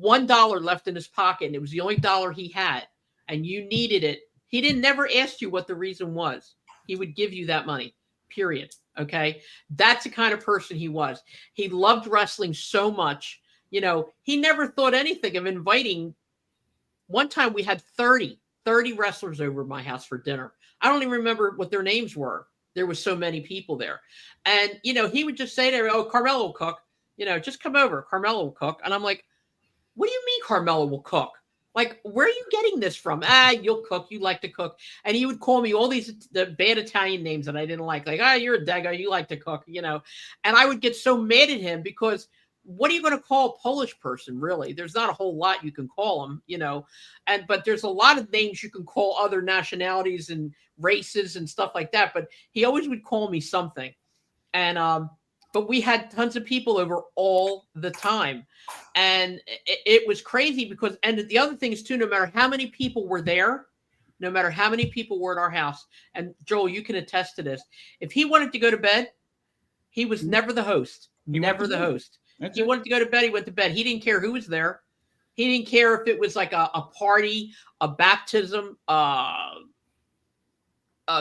$1 left in his pocket and it was the only dollar he had and you needed it, he didn't never ask you what the reason was. He would give you that money, period. Okay. That's the kind of person he was. He loved wrestling so much. You know, he never thought anything of inviting. One time we had 30 wrestlers over my house for dinner. I don't even remember what their names were. there was so many people there. And, you know, he would just say to her, oh, Carmelo will cook, you know, just come over. Carmelo will cook. And I'm like, what do you mean Carmelo will cook? Like, where are you getting this from? You'll cook. You like to cook. And he would call me all the bad Italian names that I didn't like. Like, you're a Dago. You like to cook, you know. And I would get so mad at him because what are you going to call a Polish person, really? There's not a whole lot you can call them, you know. But there's a lot of names you can call other nationalities and races and stuff like that. But he always would call me something. And but we had tons of people over all the time. And it was crazy because, and the other thing is too, no matter how many people were there, no matter how many people were at our house, and Joel, you can attest to this, if he wanted to go to bed, he was never the host. Never the host. He wanted to go to bed, he went to bed. He didn't care who was there. He didn't care if it was like a party, a baptism, a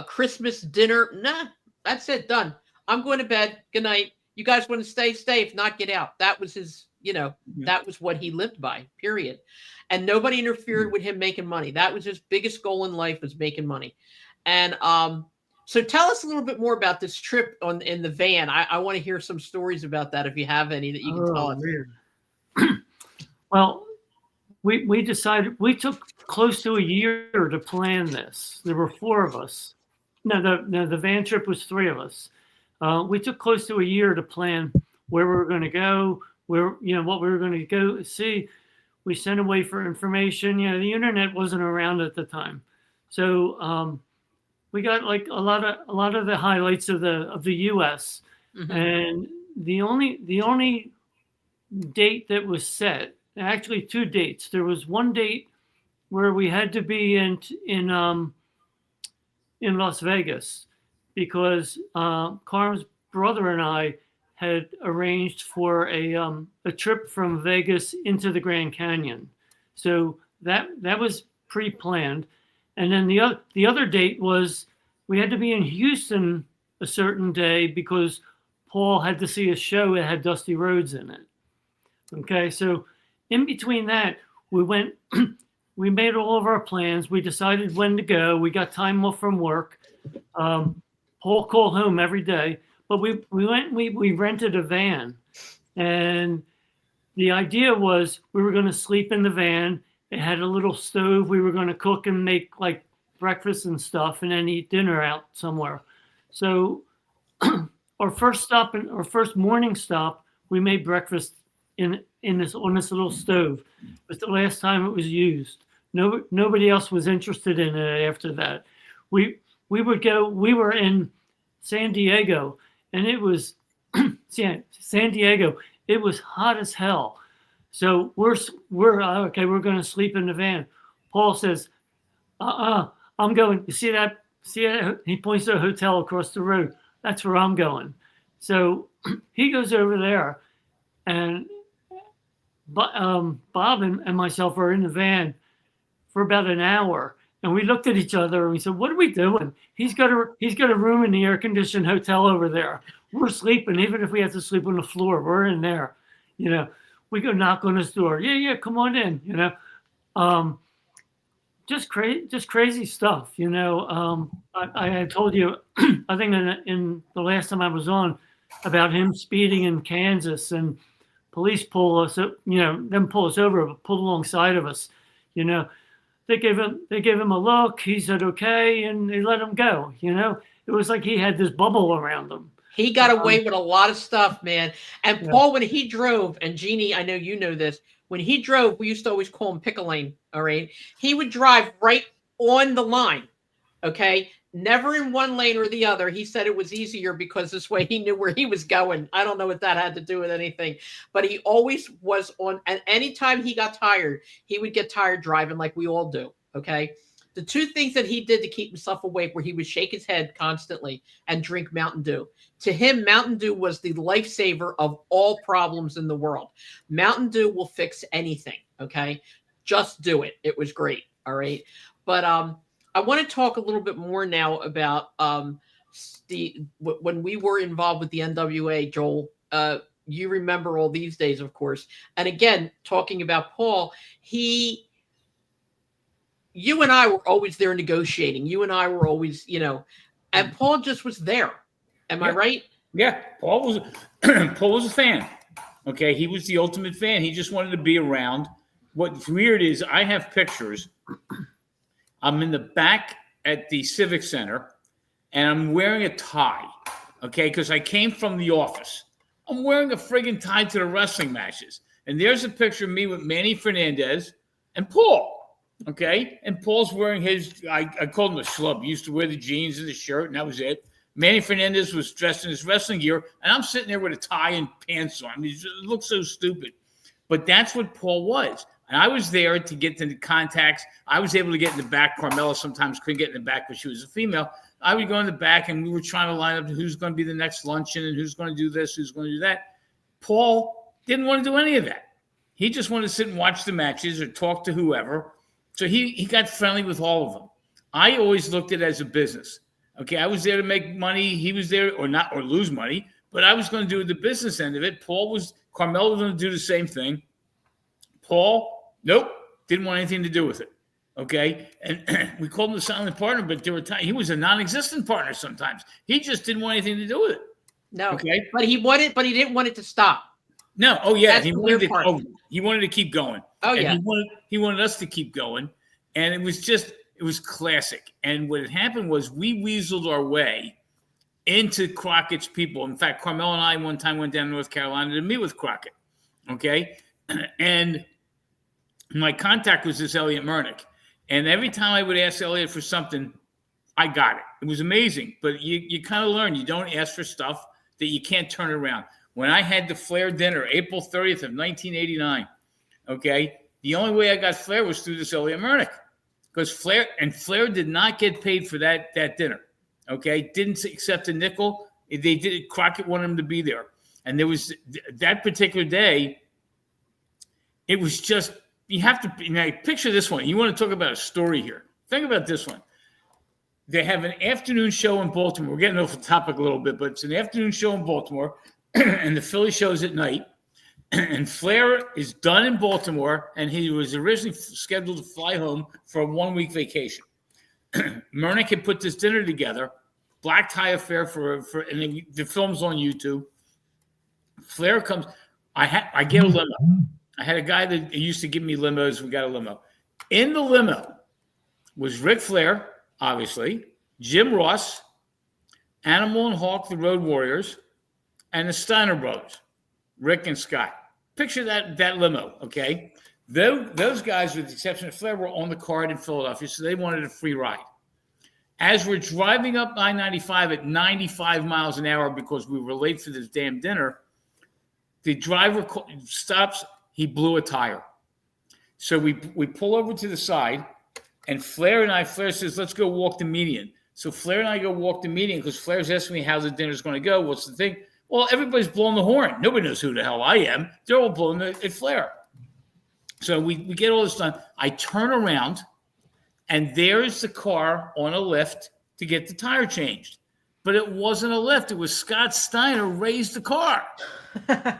Christmas dinner. Nah, that's it, done. I'm going to bed. Good night. You guys want to stay? Stay. If not, get out. That was his, you know, that was what he lived by, period. And nobody interfered with him making money. That was his biggest goal in life, was making money. And so tell us a little bit more about this trip in the van. I want to hear some stories about that if you have any that you can tell us. Weird. Well, we decided, we took close to a year to plan this. There were 4 of us. No, the van trip was 3 of us. We took close to a year to plan where we were going to go, where, you know, what we were going to go see. We sent away for information. You know, the internet wasn't around at the time, so we got like a lot of the highlights of the U.S. Mm-hmm. And the only date that was set, actually 2 dates. There was one date where we had to be in Las Vegas, because Carm's brother and I had arranged for a trip from Vegas into the Grand Canyon. So that was pre-planned. And then the other date was we had to be in Houston a certain day because Paul had to see a show that had Dusty Rhodes in it. Okay, so in between that, we went, we made all of our plans. We decided when to go. We got time off from work. Paul called home every day, but we rented a van, and the idea was we were going to sleep in the van. It had a little stove. We were going to cook and make like breakfast and stuff, and then eat dinner out somewhere. So our first morning stop, we made breakfast on this little stove. It was the last time it was used. Nobody else was interested in it after that. We were in San Diego, and it was San Diego. It was hot as hell. So we're okay. We're going to sleep in the van. Paul says, I'm going. You see that? See that? He points to a hotel across the road. That's where I'm going. So he goes over there, and Bob and myself are in the van for about an hour. And we looked at each other and we said, what are we doing? He's got a room in the air-conditioned hotel over there. We're sleeping. Even if we have to sleep on the floor, we're in there. You know, we go knock on his door. Yeah, come on in, you know. Just crazy stuff, you know. I had told you, I think in the last time I was on, about him speeding in Kansas, and police pull us, you know, them pull us over, but pull alongside of us, you know. They gave him a look. He said, okay. And they let him go. You know, it was like he had this bubble around him. He got away with a lot of stuff, man. And yeah. Paul, when he drove, and Jeannie, I know you know this, when he drove, we used to always call him Pickle Lane. All right. He would drive right on the line. Okay. Never in one lane or the other. He said it was easier because this way he knew where he was going. I don't know what that had to do with anything, but he always was on. And anytime he got tired, he would get tired driving like we all do. Okay. The 2 things that he did to keep himself awake were he would shake his head constantly and drink Mountain Dew. To him, Mountain Dew was the lifesaver of all problems in the world. Mountain Dew will fix anything. Okay. Just do it. It was great. All right. But, I want to talk a little bit more now about when we were involved with the NWA, Joel. You remember all these days, of course. And again, talking about Paul, you and I were always there negotiating. You and I were always, you know, And Paul just was there. Am I Yeah. right? Yeah, Paul was Paul was a fan. Okay, he was the ultimate fan. He just wanted to be around. What's weird is I have pictures. I'm in the back at the Civic Center, and I'm wearing a tie. Okay, because I came from the office. I'm wearing a friggin' tie to the wrestling matches. And there's a picture of me with Manny Fernandez and Paul. Okay, and Paul's wearing his. I called him a schlub. He used to wear the jeans and the shirt, and that was it. Manny Fernandez was dressed in his wrestling gear, and I'm sitting there with a tie and pants on. It looks so stupid. But that's what Paul was. And I was there to get to the contacts. I was able to get in the back. Carmella sometimes couldn't get in the back because she was a female. I would go in the back, and we were trying to line up who's going to be the next luncheon and who's going to do this, who's going to do that. Paul didn't want to do any of that. He just wanted to sit and watch the matches or talk to whoever. So he got friendly with all of them. I always looked at it as a business. Okay, I was there to make money. He was there or lose money, but I was going to do the business end of it. Carmella was going to do the same thing. Paul, nope, didn't want anything to do with it. Okay, and we called him the silent partner, but there were times he was a non-existent partner. Sometimes he just didn't want anything to do with it. No. Okay, But he didn't want it to stop. no, oh yeah, That's he the wanted weird part. he wanted to keep going. Oh, And yeah. he wanted us to keep going, and it was classic. And what had happened was we weaseled our way into Crockett's people. In fact, Carmel and I one time went down to North Carolina to meet with Crockett. Okay, and my contact was this Elliot Murnick, and every time I would ask Elliot for something, I got it. It was amazing, but you kind of learn. You don't ask for stuff that you can't turn around. When I had the Flair dinner, April 30th of 1989, okay, the only way I got Flair was through this Elliot Murnick, because Flair did not get paid for that dinner, okay, didn't accept a nickel. They did. Crockett wanted him to be there, and there was that particular day. It was just, you have to now picture this one. You want to talk about a story here? Think about this one. They have an afternoon show in Baltimore. We're getting off the topic a little bit, but it's an afternoon show in Baltimore, and the Philly show's at night. And Flair is done in Baltimore, and he was originally scheduled to fly home for a 1-week vacation. Murnick had put this dinner together, black tie affair and the film's on YouTube. Flair comes. I get a limo. I had a guy that used to give me limos. We got a limo. In the limo was Ric Flair, obviously, Jim Ross, Animal and Hawk, the Road Warriors, and the Steiner brothers, Rick and Scott. Picture that limo, okay? Those guys, with the exception of Flair, were on the card in Philadelphia, so they wanted a free ride. As we're driving up I-95 at 95 miles an hour because we were late for this damn dinner, the driver stops. He blew a tire. So we pull over to the side, and Flair says, let's go walk the median. So Flair and I go walk the median because Flair's asking me how the dinner's going to go. What's the thing? Well, everybody's blowing the horn. Nobody knows who the hell I am. They're all blowing at Flair. So we get all this done. I turn around, and there's the car on a lift to get the tire changed. But it wasn't a lift. It was Scott Steiner raised the car.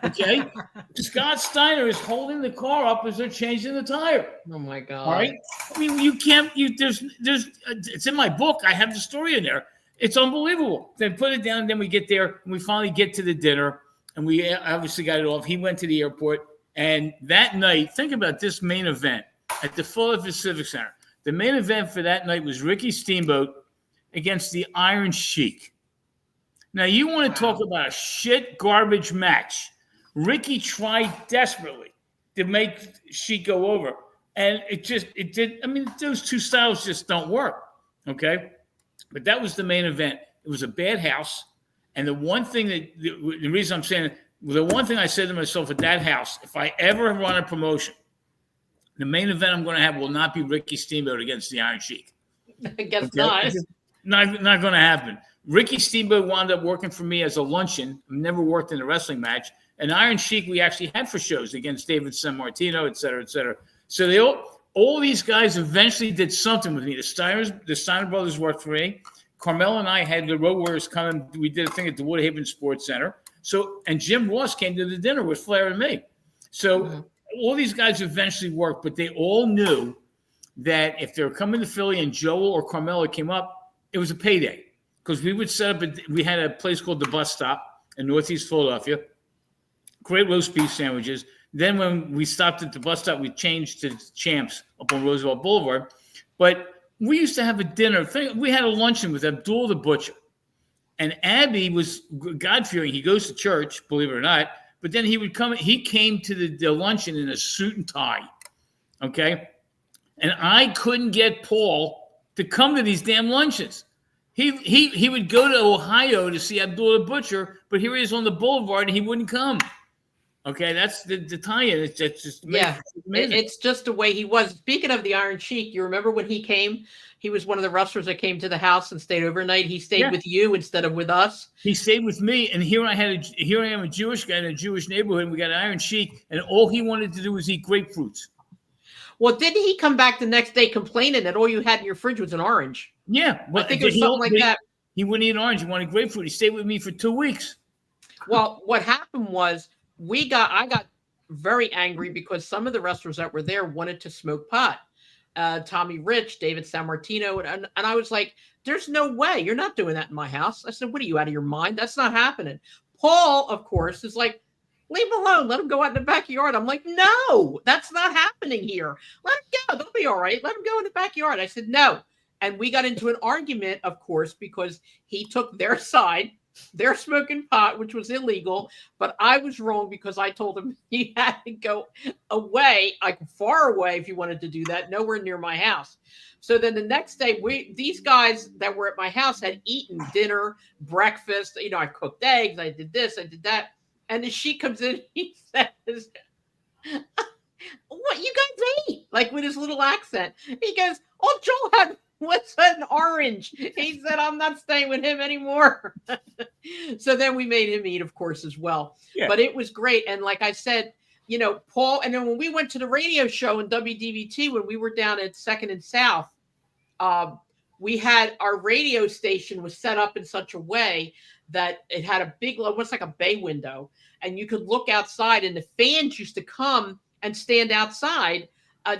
Okay? Scott Steiner is holding the car up as they're changing the tire. Oh my God. All right? I mean, there's it's in my book. I have the story in there. It's unbelievable. They put it down, and then we get there, and we finally get to the dinner, and we obviously got it off. He went to the airport, and that night, think about this main event at the Philadelphia Civic Center. The main event for that night was Ricky Steamboat against the Iron Sheik. Now, you want to talk about a shit garbage match. Ricky tried desperately to make Sheik go over, and it did. I mean, those two styles just don't work, okay? But that was the main event. It was a bad house, and the one thing the reason I'm saying it, the one thing I said to myself at that house, if I ever run a promotion, the main event I'm going to have will not be Ricky Steamboat against the Iron Sheik. I guess Okay? Not going to happen. Ricky Steamboat wound up working for me as a luncheon. I've never worked in a wrestling match. And Iron Sheik we actually had for shows against David Sammartino, et cetera, et cetera. So all these guys eventually did something with me. The Steiner brothers worked for me. Carmel and I had the Road Warriors come and we did a thing at the Woodhaven Sports Center. So, and Jim Ross came to the dinner with Flair and me. So all these guys eventually worked, but they all knew that if they were coming to Philly and Joel or Carmella came up, it was a payday. because we would set up. We had a place called the Bus Stop in Northeast Philadelphia. Great roast beef sandwiches. Then when we stopped at the bus stop, we changed to Champs up on Roosevelt Boulevard. But we used to have a dinner. We had a luncheon with Abdul the Butcher. And Abby was God-fearing. He goes to church, believe it or not. But then he would come. He came to the luncheon in a suit and tie. Okay? And I couldn't get Paul to come to these damn luncheons. He would go to Ohio to see Abdul the Butcher, but here he is on the boulevard and he wouldn't come. Okay, that's the tie-in. It's just amazing. It's just the way he was. Speaking of the Iron Sheik, you remember when he came? He was one of the wrestlers that came to the house and stayed overnight. He stayed with you instead of with us. He stayed with me, and here I am, a Jewish guy in a Jewish neighborhood. And we got an Iron Sheik, and all he wanted to do was eat grapefruits. Well, didn't he come back the next day complaining that all you had in your fridge was an orange? Yeah, I think it was something like that. He wouldn't eat orange. He wanted grapefruit. He stayed with me for 2 weeks. Well, what happened was I got very angry because some of the wrestlers that were there wanted to smoke pot. Tommy Rich, David Sammartino, and I was like, there's no way. You're not doing that in my house. I said, what are you, out of your mind? That's not happening. Paul, of course, is like, leave him alone. Let him go out in the backyard. I'm like, no, that's not happening here. Let him go. They'll be all right. Let him go in the backyard. I said, no. And we got into an argument, of course, because he took their side. They're smoking pot, which was illegal, but I was wrong because I told him he had to go away, like far away if you wanted to do that, nowhere near my house. So then the next day, these guys that were at my house had eaten dinner, breakfast. You know, I cooked eggs, I did this, I did that. And then she comes in, he says, what you guys ate? Like with his little accent. He goes, oh, Joel had what's an orange? He said, I'm not staying with him anymore. So then we made him eat, of course, as well. Yeah. But it was great. And like I said, you know, Paul, and then when we went to the radio show in WDVT, when we were down at 2nd and South, we had our radio station was set up in such a way that it had a big, almost like a bay window, and you could look outside, and the fans used to come and stand outside.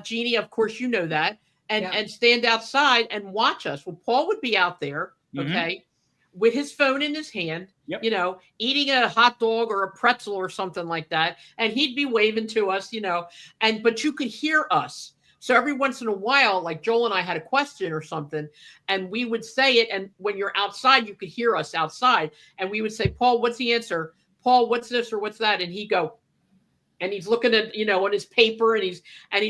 Jeannie, of course, you know that. And stand outside and watch us. Well, Paul would be out there, okay, with his phone in his hand, you know, eating a hot dog or a pretzel or something like that. And he'd be waving to us, you know, but you could hear us. So every once in a while, like Joel and I had a question or something, and we would say it. And when you're outside, you could hear us outside. And we would say, Paul, what's the answer? Paul, what's this or what's that? And he'd go, and he's looking at, you know, on his paper,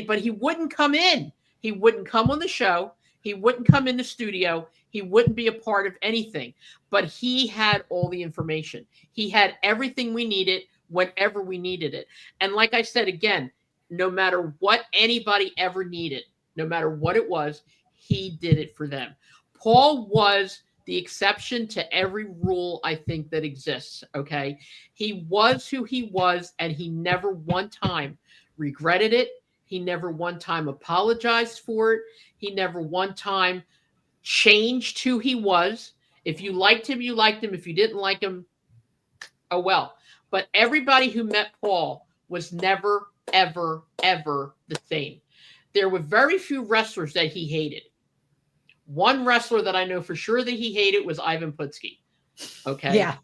but he wouldn't come in. He wouldn't come on the show. He wouldn't come in the studio. He wouldn't be a part of anything. But he had all the information. He had everything we needed whenever we needed it. And like I said, again, no matter what anybody ever needed, no matter what it was, he did it for them. Paul was the exception to every rule, I think, that exists, okay? He was who he was, and he never one time regretted it. He never one time apologized for it. He never one time changed who he was. If you liked him, you liked him. If you didn't like him, oh well. But everybody who met Paul was never, ever, ever the same. There were very few wrestlers that he hated. One wrestler that I know for sure that he hated was Ivan Putski. Okay? Yeah.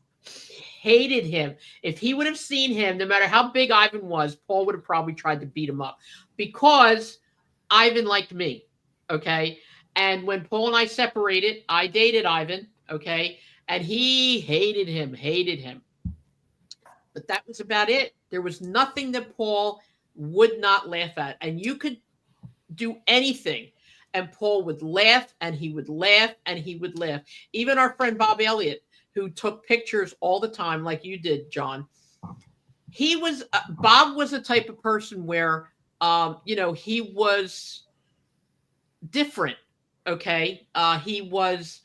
Hated him. If he would have seen him, no matter how big Ivan was, Paul would have probably tried to beat him up because Ivan liked me. Okay. And when Paul and I separated, I dated Ivan. Okay. And he hated him. But that was about it. There was nothing that Paul would not laugh at. And you could do anything, and Paul would laugh, and he would laugh, and he would laugh. Even our friend Bob Elliott, who took pictures all the time like you did, John. Bob was the type of person where, you know, he was different. Okay. He was,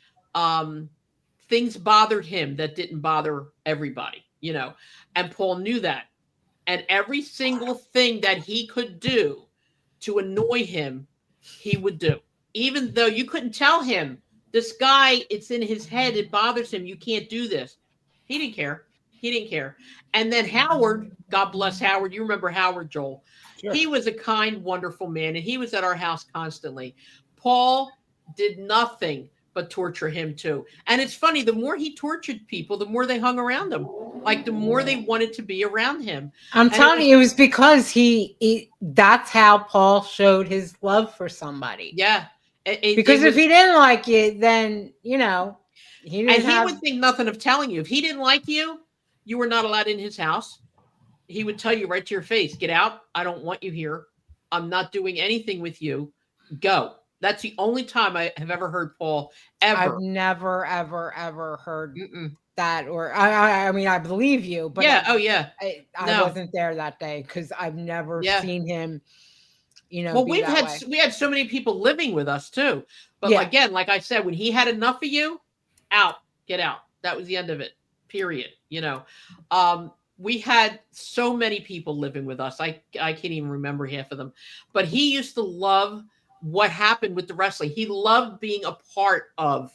things bothered him that didn't bother everybody, you know, and Paul knew that. And every single thing that he could do to annoy him, he would do, even though you couldn't tell him, this guy, it's in his head. It bothers him. You can't do this. He didn't care. And then Howard, God bless Howard. You remember Howard, Joel. Sure. He was a kind, wonderful man, and he was at our house constantly. Paul did nothing but torture him too. And it's funny, the more he tortured people, the more they hung around him. Like the more they wanted to be around him. I'm And telling you, it was because that's how Paul showed his love for somebody. Yeah. Because if he didn't like you, then, he didn't and he would think nothing of telling you. If he didn't like you, you were not allowed in his house. He would tell you right to your face, get out. I don't want you here. I'm not doing anything with you. Go. That's the only time I have ever heard Paul ever. I've never, ever, ever heard Mm-mm. that. Or I mean, I believe you, but yeah. Oh yeah. I No. wasn't there that day because I've never Yeah. seen him, Well, be that way. we had so many people living with us too. But Yeah. again, like I said, when he had enough of you, out, get out. That was the end of it. Period. We had so many people living with us. I can't even remember half of them. But he used to love what happened with the wrestling. He loved being a part of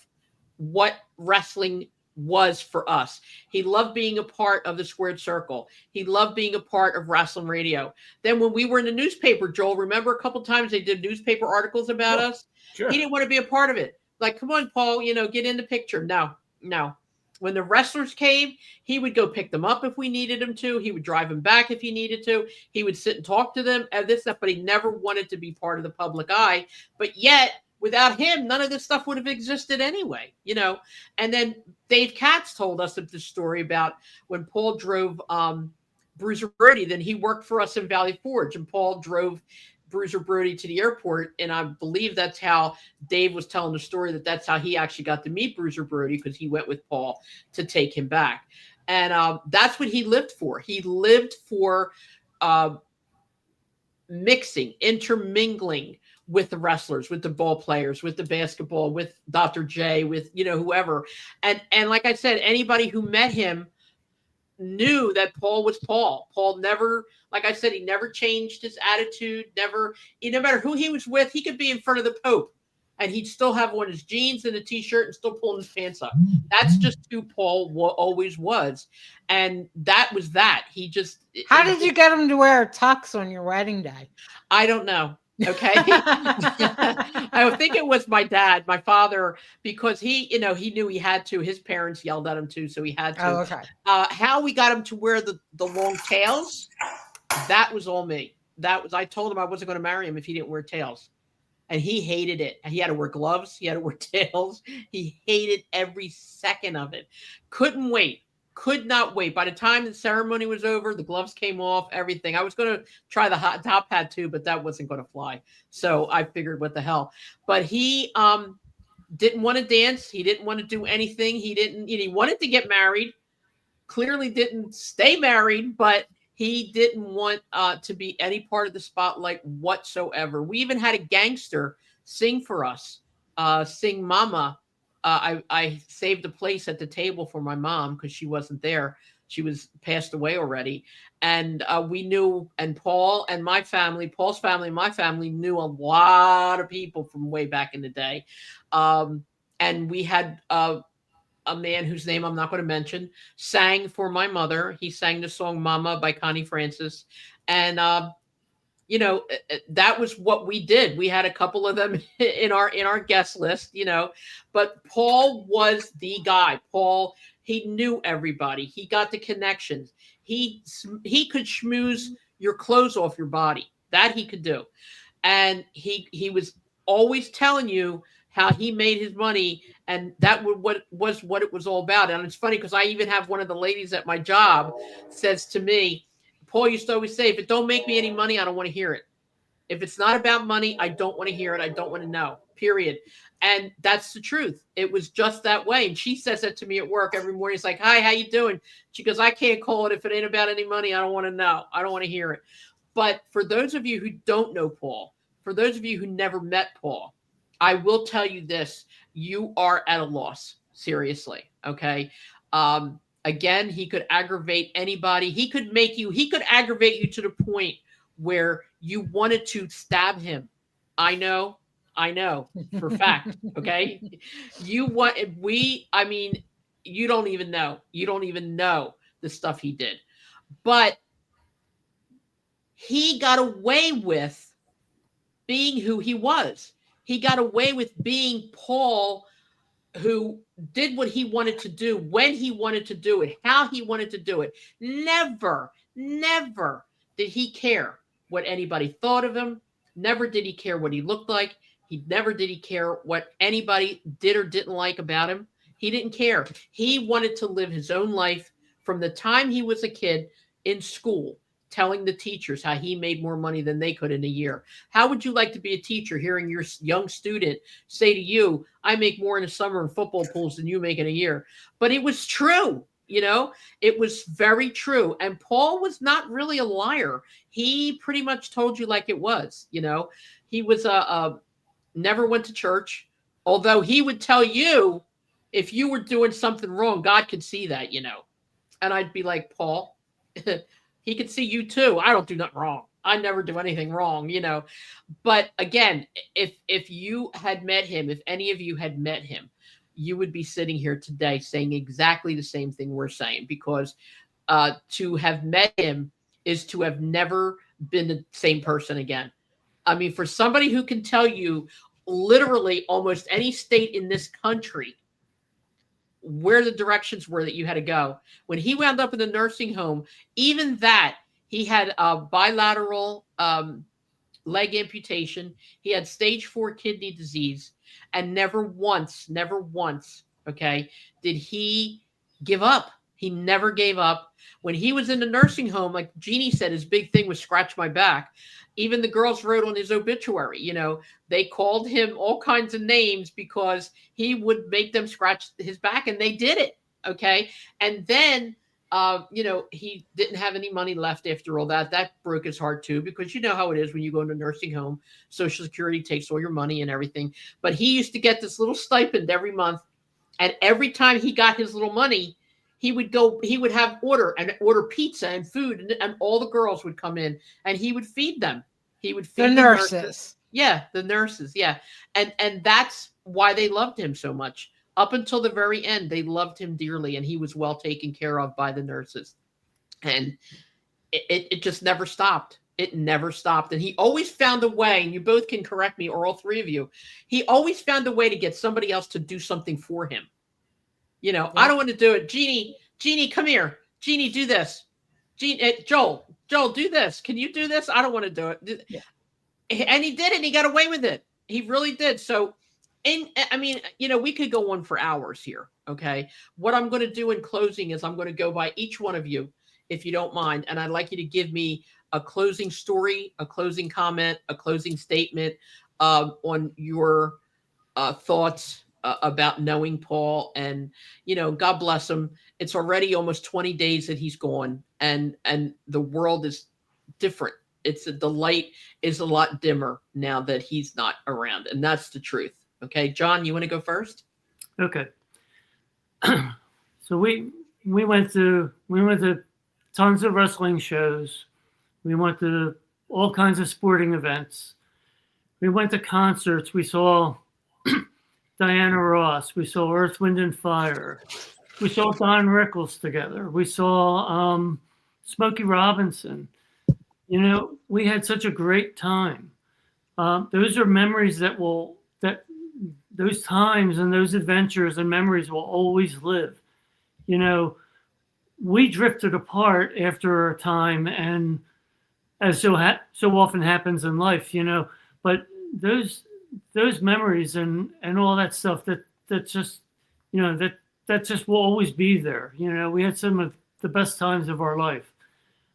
what wrestling was for us. He loved being a part of the Squared Circle. He loved being a part of Wrestling Radio. Then when we were in the newspaper, Joel, remember a couple times they did newspaper articles about us? Sure. He didn't want to be a part of it. Like, come on, Paul, get in the picture. No. When the wrestlers came, he would go pick them up if we needed him to. He would drive them back if he needed to. He would sit and talk to them and this stuff, but he never wanted to be part of the public eye. But yet, without him, none of this stuff would have existed anyway, And then Dave Katz told us of this story about when Paul drove Bruiser Brody. Then he worked for us in Valley Forge, and Paul drove Bruiser Brody to the airport. And I believe that's how Dave was telling the story, that's how he actually got to meet Bruiser Brody, because he went with Paul to take him back. And that's what he lived for. He lived for mixing, intermingling with the wrestlers, with the ball players, with the basketball, with Dr. J, with, whoever. And like I said, anybody who met him knew that Paul was Paul. Paul never, like I said, he never changed his attitude. No matter who he was with, he could be in front of the Pope and he'd still have on his jeans and a t-shirt and still pulling his pants up. That's just who Paul always was. And that was that. How did you get him to wear a tux on your wedding day? I don't know. Okay. I think it was my dad, my father, because he knew he had to. His parents yelled at him too, so he had to. Oh, okay. How we got him to wear the long tails, that was all me. I told him I wasn't going to marry him if he didn't wear tails. And he hated it. He had to wear gloves. He had to wear tails. He hated every second of it. Couldn't wait. Could not wait. By the time the ceremony was over, the gloves came off, everything. I was going to try the hot top hat too, but that wasn't going to fly. So I figured, what the hell. But he didn't want to dance. He didn't want to do anything. He wanted to get married. Clearly didn't stay married, but he didn't want to be any part of the spotlight whatsoever. We even had a gangster sing for us, sing Mama. I saved a place at the table for my mom because she wasn't there. She was passed away already. And we knew, and Paul and my family, Paul's family and my family knew a lot of people from way back in the day. And we had a man whose name I'm not going to mention sang for my mother. He sang the song Mama by Connie Francis. And, that was what we did. We had a couple of them in our guest list, but Paul was the guy. Paul, he knew everybody. He got the connections. He could schmooze your clothes off your body. That he could do. And he was always telling you how he made his money, and that was what it was all about. And it's funny because I even have one of the ladies at my job says to me, Paul used to always say, if it don't make me any money, I don't want to hear it. If it's not about money, I don't want to hear it. I don't want to know, period. And that's the truth. It was just that way. And she says that to me at work every morning. It's like, hi, how you doing? She goes, I can't call it. If it ain't about any money, I don't want to know. I don't want to hear it. But for those of you who don't know Paul, for those of you who never met Paul, I will tell you this, you are at a loss, seriously, okay? Again, he could aggravate anybody. He could aggravate you to the point where you wanted to stab him. I know for a fact, okay? You don't even know. You don't even know the stuff he did. But he got away with being who he was. He got away with being Paul who did what he wanted to do, when he wanted to do it, how he wanted to do it. Never, never did he care what anybody thought of him. Never did he care what he looked like. He never did he care what anybody did or didn't like about him. He didn't care. He wanted to live his own life from the time he was a kid in school, telling the teachers how he made more money than they could in a year. How would you like to be a teacher hearing your young student say to you, I make more in a summer in football pools than you make in a year? But it was true. It was very true. And Paul was not really a liar. He pretty much told you like it was. He was never went to church, although he would tell you if you were doing something wrong, God could see that, And I'd be like, Paul, he could see you too. I don't do nothing wrong. I never do anything wrong, But again, if you had met him, if any of you had met him, you would be sitting here today saying exactly the same thing we're saying, because to have met him is to have never been the same person again. I mean, for somebody who can tell you literally almost any state in this country where the directions were that you had to go, when he wound up in the nursing home, even that, he had a bilateral leg amputation. He had stage 4 kidney disease, and never once, okay, did he give up. He never gave up. When he was in the nursing home, like Jeannie said, his big thing was scratch my back. Even the girls wrote on his obituary, they called him all kinds of names because he would make them scratch his back, and they did it. Okay. And then, he didn't have any money left after all that. That broke his heart too, because you know how it is when you go into a nursing home, Social Security takes all your money and everything. But he used to get this little stipend every month. And every time he got his little money, he would have order pizza and food, and all the girls would come in and he would feed them. He would feed the nurses. Yeah, the nurses. Yeah. And that's why they loved him so much. Up until the very end, they loved him dearly, and he was well taken care of by the nurses. And it just never stopped. It never stopped. And he always found a way, and you both can correct me, or all three of you, he always found a way to get somebody else to do something for him. Yeah. I don't want to do it. Jeannie, come here. Jeannie, do this. Joel, do this. Can you do this? I don't want to do it. Yeah. And he did it, and he got away with it. He really did. So, we could go on for hours here. Okay. What I'm going to do in closing is I'm going to go by each one of you, if you don't mind. And I'd like you to give me a closing story, a closing comment, a closing statement on your thoughts about knowing Paul. And, God bless him. It's already almost 20 days that he's gone, and the world is different. The light is a lot dimmer now that he's not around. And that's the truth. Okay. John, you want to go first? Okay. So we went to tons of wrestling shows. We went to all kinds of sporting events. We went to concerts. We saw Diana Ross. We saw Earth, Wind, and Fire. We saw Don Rickles together. We saw Smokey Robinson. We had such a great time. Those are memories that those times and those adventures and memories will always live. We drifted apart after a time, and as so often happens in life, but those memories and all that stuff that just will always be there. We had some of the best times of our life.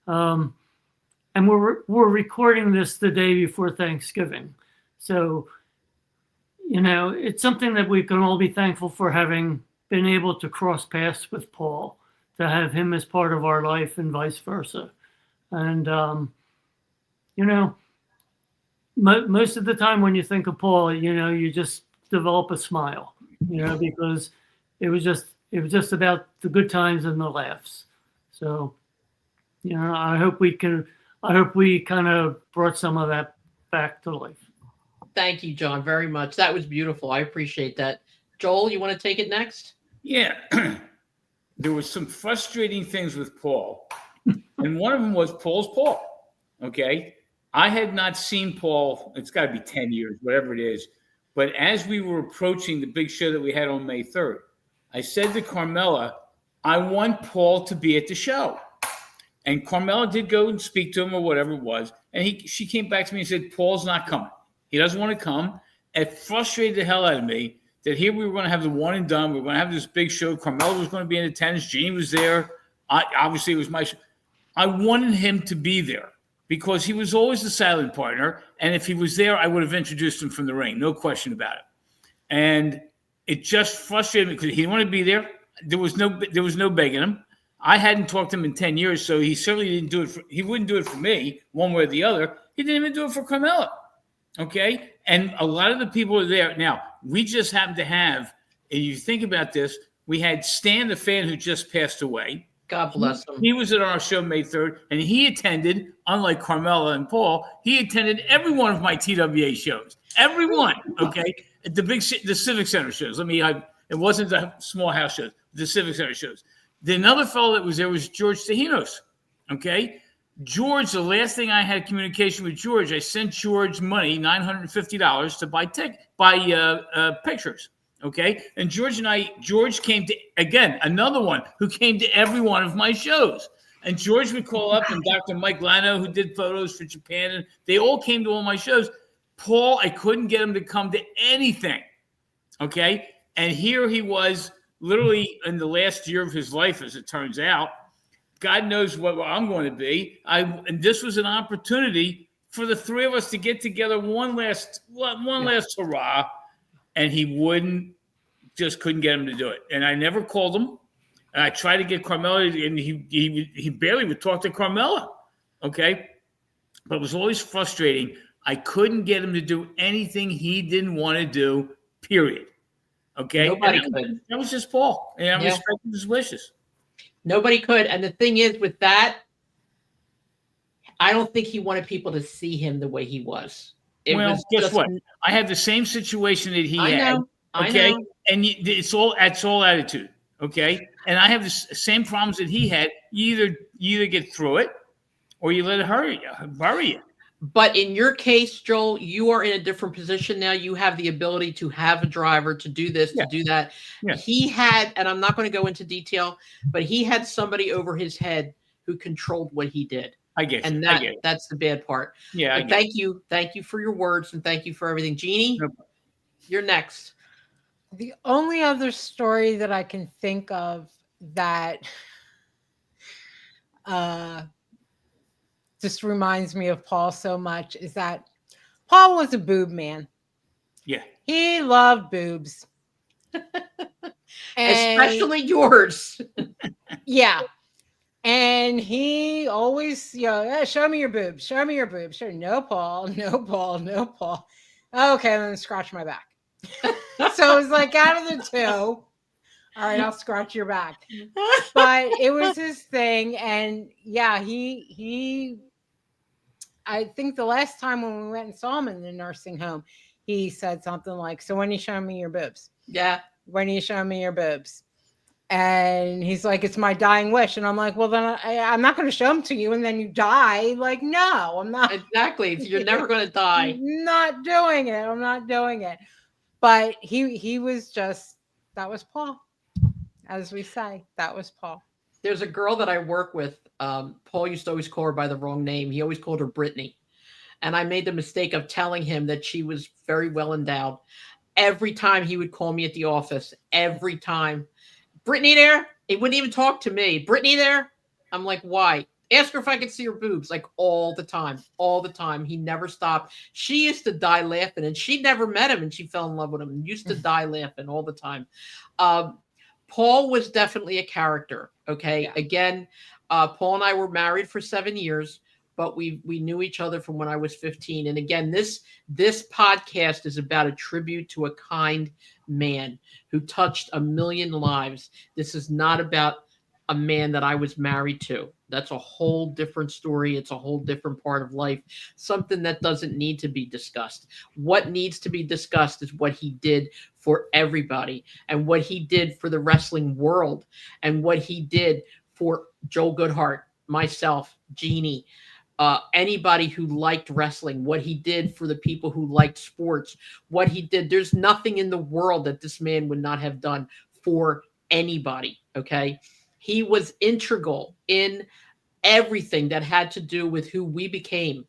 And we're recording this the day before Thanksgiving. So, it's something that we can all be thankful for, having been able to cross paths with Paul, to have him as part of our life and vice versa. And, most of the time when you think of Paul, you just develop a smile, because it was just about the good times and the laughs. So, I hope we kind of brought some of that back to life. Thank you, John, very much. That was beautiful. I appreciate that. Joel, you want to take it next? Yeah. There was some frustrating things with Paul. And one of them was Paul's Paul. Okay. I had not seen Paul, it's got to be 10 years, whatever it is, But as we were approaching the big show that we had on May 3rd, I said to Carmella, I want Paul to be at the show. And Carmella did go and speak to him or whatever it was. And she came back to me and said, Paul's not coming. He doesn't want to come. It frustrated the hell out of me that here we were going to have the one and done. We were going to have this big show. Carmella was going to be in attendance. Jeannie was there. Obviously, it was my show. I wanted him to be there because he was always the silent partner. And if he was there, I would have introduced him from the ring. No question about it. And it just frustrated me because he didn't want to be there. There was no begging him. I hadn't talked to him in 10 years, so he certainly didn't do it. He wouldn't do it for me one way or the other. He didn't even do it for Carmella. Okay? And a lot of the people are there. Now, we just happen to have, and you think about this, we had Stan the fan who just passed away. God bless him. He was at our show May 3rd, and he attended, unlike Carmella and Paul, he attended every one of my TWA shows. Every one, okay? The Civic Center shows. It wasn't the small house shows, the Civic Center shows. Another fellow that was there was George Tahinos, okay? George, the last thing I had communication with George, I sent George money, $950 to buy pictures, okay? And George came to, again, another one who came to every one of my shows. And George would call up, and Dr. Mike Lano, who did photos for Japan, and they all came to all my shows. Paul, I couldn't get him to come to anything, okay? And here he was, literally in the last year of his life, as it turns out. God knows what I'm going to be. And this was an opportunity for the three of us to get together one last hurrah, and he couldn't get him to do it. And I never called him. And I tried to get Carmella, and he barely would talk to Carmella, okay? But it was always frustrating. I couldn't get him to do anything he didn't want to do, period. Okay? Nobody could. That was just Paul. And I respected his wishes. Nobody could. And the thing is, with that, I don't think he wanted people to see him the way he was. Guess what? I had the same situation that he had. Okay? I know. And it's all attitude. Okay? And I have the same problems that he had. You either get through it or you let it bury you. But in your case, Joel, you are in a different position now. You have the ability to have a driver, to do this, to do that. Yeah. He had, and I'm not going to go into detail, but he had somebody over his head who controlled what he did. I get and you. That's the bad part. Yeah. Thank you. Thank you for your words, and thank you for everything. Jeannie, you're next. The only other story that I can think of that just reminds me of Paul so much is that Paul was a boob man. Yeah. He loved boobs. Especially yours. Yeah. And he always, show me your boobs. Show me your boobs. Sure. No, Paul. No, Paul. No, Paul. Okay, I'm going to scratch my back. So it was like out of the two. All right, I'll scratch your back. But it was his thing. And yeah, he I think the last time when we went and saw him in the nursing home, he said something like, so when are you showing me your boobs? Yeah. When are you showing me your boobs? And he's like, it's my dying wish. And I'm like, well, then I'm not going to show them to you. And then you die. Like, no, I'm not. Exactly. You're never going to die. I'm not doing it. I'm not doing it. But he was just, that was Paul. As we say, that was Paul. There's a girl that I work with. Paul used to always call her by the wrong name. He always called her Brittany. And I made the mistake of telling him that she was very well endowed. Every time he would call me at the office, every time, Brittany there? He wouldn't even talk to me. Brittany there? I'm like, why? Ask her if I could see her boobs, like all the time. He never stopped. She used to die laughing, and she never met him, and she fell in love with him and used to die laughing all the time. Paul was definitely a character. Okay. Yeah. Again, Paul and I were married for 7 years, but we knew each other from when I was 15. And again, this podcast is about a tribute to a kind man who touched a million lives. This is not about a man that I was married to. That's a whole different story. It's a whole different part of life, something that doesn't need to be discussed. What needs to be discussed is what he did for everybody, and what he did for the wrestling world, and what he did for Joel Goodhart, myself, Jeannie, anybody who liked wrestling, what he did for the people who liked sports, what he did. There's nothing in the world that this man would not have done for anybody. Okay. He was integral in everything that had to do with who we became.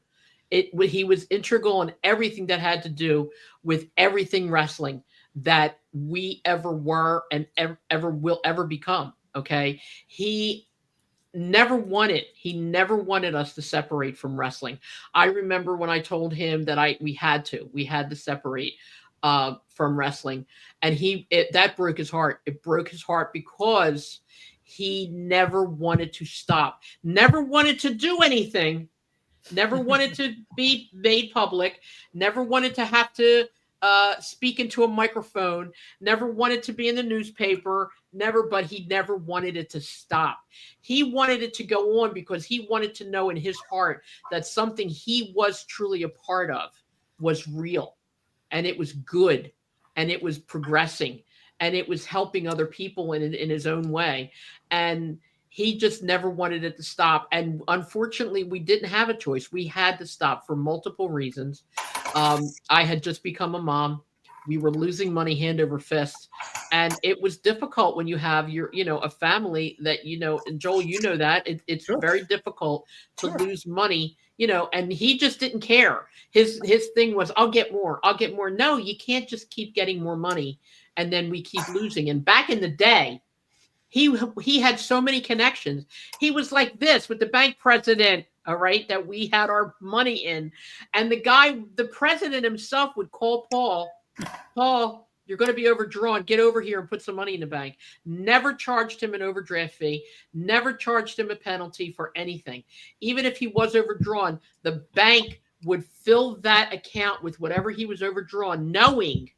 He was integral in everything that had to do with everything wrestling that we ever were and ever will ever become. Okay. He never wanted us to separate from wrestling. I remember when I told him that we had to separate from wrestling, and that broke his heart. It broke his heart because he never wanted to stop, never wanted to do anything, never wanted to be made public, never wanted to have to speak into a microphone, never wanted to be in the newspaper, but he never wanted it to stop. He wanted it to go on because he wanted to know in his heart that something he was truly a part of was real, and it was good, and it was progressing, and it was helping other people in his own way. And he just never wanted it to stop. And unfortunately, we didn't have a choice. We had to stop for multiple reasons. I had just become a mom. We were losing money hand over fist. And it was difficult when you have a family that, and Joel, that it's Sure. very difficult to Sure. lose money, and he just didn't care. His thing was, I'll get more. No, you can't just keep getting more money and then we keep losing. And back in the day, he had so many connections. He was like this with the bank president, all right, that we had our money in. And the president himself would call Paul, you're going to be overdrawn. Get over here and put some money in the bank. Never charged him an overdraft fee. Never charged him a penalty for anything. Even if he was overdrawn, the bank would fill that account with whatever he was overdrawn, knowing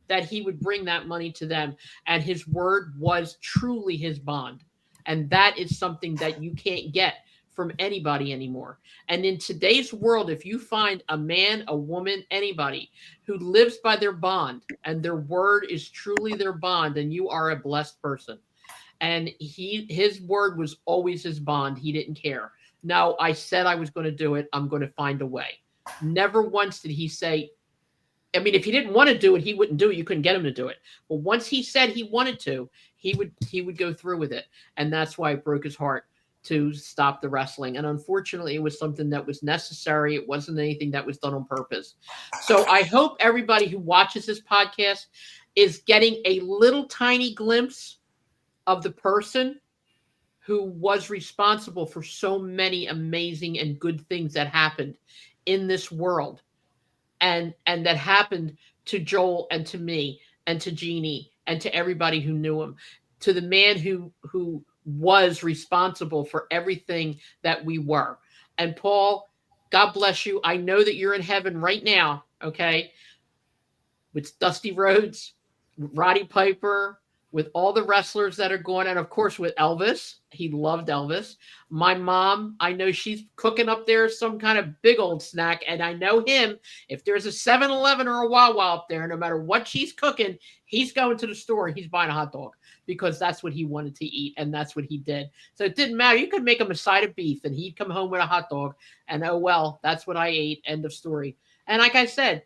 that he would bring that money to them. And his word was truly his bond. And that is something that you can't get from anybody anymore. And in today's world, if you find a man, a woman, anybody who lives by their bond and their word is truly their bond, then you are a blessed person. And his word was always his bond. He didn't care. No, I said I was going to do it. I'm going to find a way. Never once did he say, I mean, if he didn't want to do it, he wouldn't do it. You couldn't get him to do it. But once he said he wanted to, he would go through with it. And that's why it broke his heart to stop the wrestling. And unfortunately, it was something that was necessary. It wasn't anything that was done on purpose. So I hope everybody who watches this podcast is getting a little tiny glimpse of the person who was responsible for so many amazing and good things that happened in this world. And that happened to Joel and to me and to Jeannie and to everybody who knew him, to the man who was responsible for everything that we were. And Paul, God bless you. I know that you're in heaven right now, okay, with Dusty Rhodes, Roddy Piper, with all the wrestlers that are going, and of course with Elvis. He loved Elvis. My mom, I know she's cooking up there some kind of big old snack, and I know him. If there's a 7-Eleven or a Wawa up there, no matter what she's cooking, he's going to the store and he's buying a hot dog because that's what he wanted to eat, and that's what he did. So it didn't matter. You could make him a side of beef, and he'd come home with a hot dog, and oh well, that's what I ate. End of story. And like I said,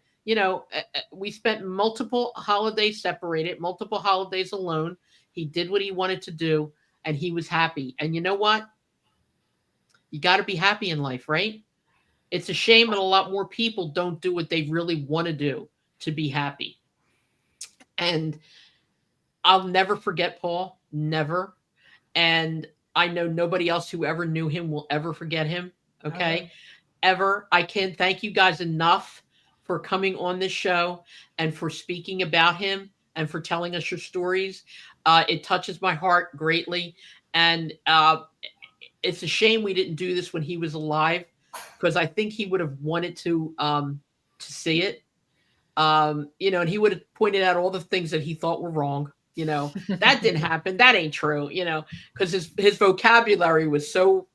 we spent multiple holidays separated, multiple holidays alone. He did what he wanted to do, and he was happy. And you know what? You got to be happy in life, right? It's a shame that a lot more people don't do what they really want to do to be happy. And I'll never forget Paul, never. And I know nobody else who ever knew him will ever forget him, okay? Ever. I can't thank you guys enough for coming on this show and for speaking about him and for telling us your stories. It touches my heart greatly. And it's a shame we didn't do this when he was alive, because I think he would have wanted to see it. And he would have pointed out all the things that he thought were wrong. That didn't happen. That ain't true, because his vocabulary was so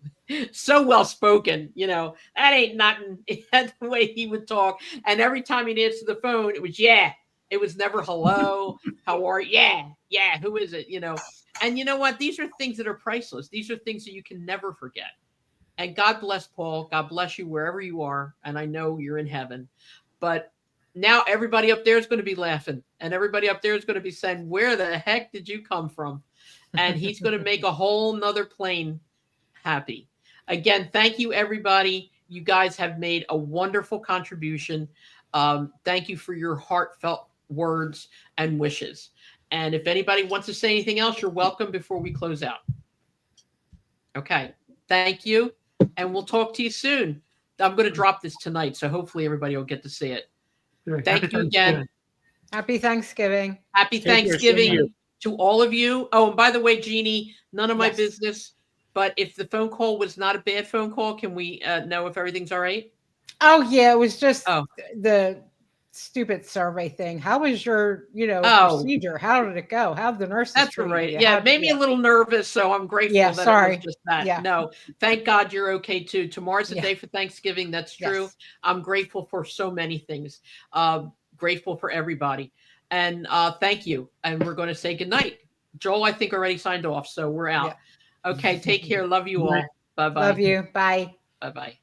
well spoken, that ain't nothing. That's the way he would talk. And every time he'd answer the phone, it was, yeah. It was never hello, how are you? Yeah, who is it? And you know what? These are things that are priceless. These are things that you can never forget. And God bless Paul. God bless you wherever you are. And I know you're in heaven. But now everybody up there is going to be laughing. And everybody up there is going to be saying, where the heck did you come from? And he's going to make a whole nother plane happy. Again, thank you, everybody. You guys have made a wonderful contribution. Thank you for your heartfelt words and wishes. And if anybody wants to say anything else, you're welcome before we close out. Okay. Thank you. And we'll talk to you soon. I'm going to drop this tonight, so hopefully everybody will get to see it. Good. Thank Happy you again. Thanksgiving. Happy Thanksgiving. Happy Take care. Same to Thanksgiving you. to all of you. Oh, and by the way, Jeannie, none of my Yes. business, but if the phone call was not a bad phone call, can we know if everything's all right? Oh yeah, it was just Oh. the stupid survey thing. How was your, Oh. procedure? How did it go? How did the nurses That's treat right. you? Yeah, How it made me a little nervous, so I'm grateful Yeah, that it sorry. was just that. Yeah. No, thank God you're okay too. Tomorrow's the Yeah. day for Thanksgiving. That's true. Yes. I'm grateful for so many things. Grateful for everybody. And thank you. And we're going to say goodnight. Joel, I think, already signed off, so we're out. Okay, take care. Love you Good all. night. Bye-bye. Love you. Bye. Bye-bye.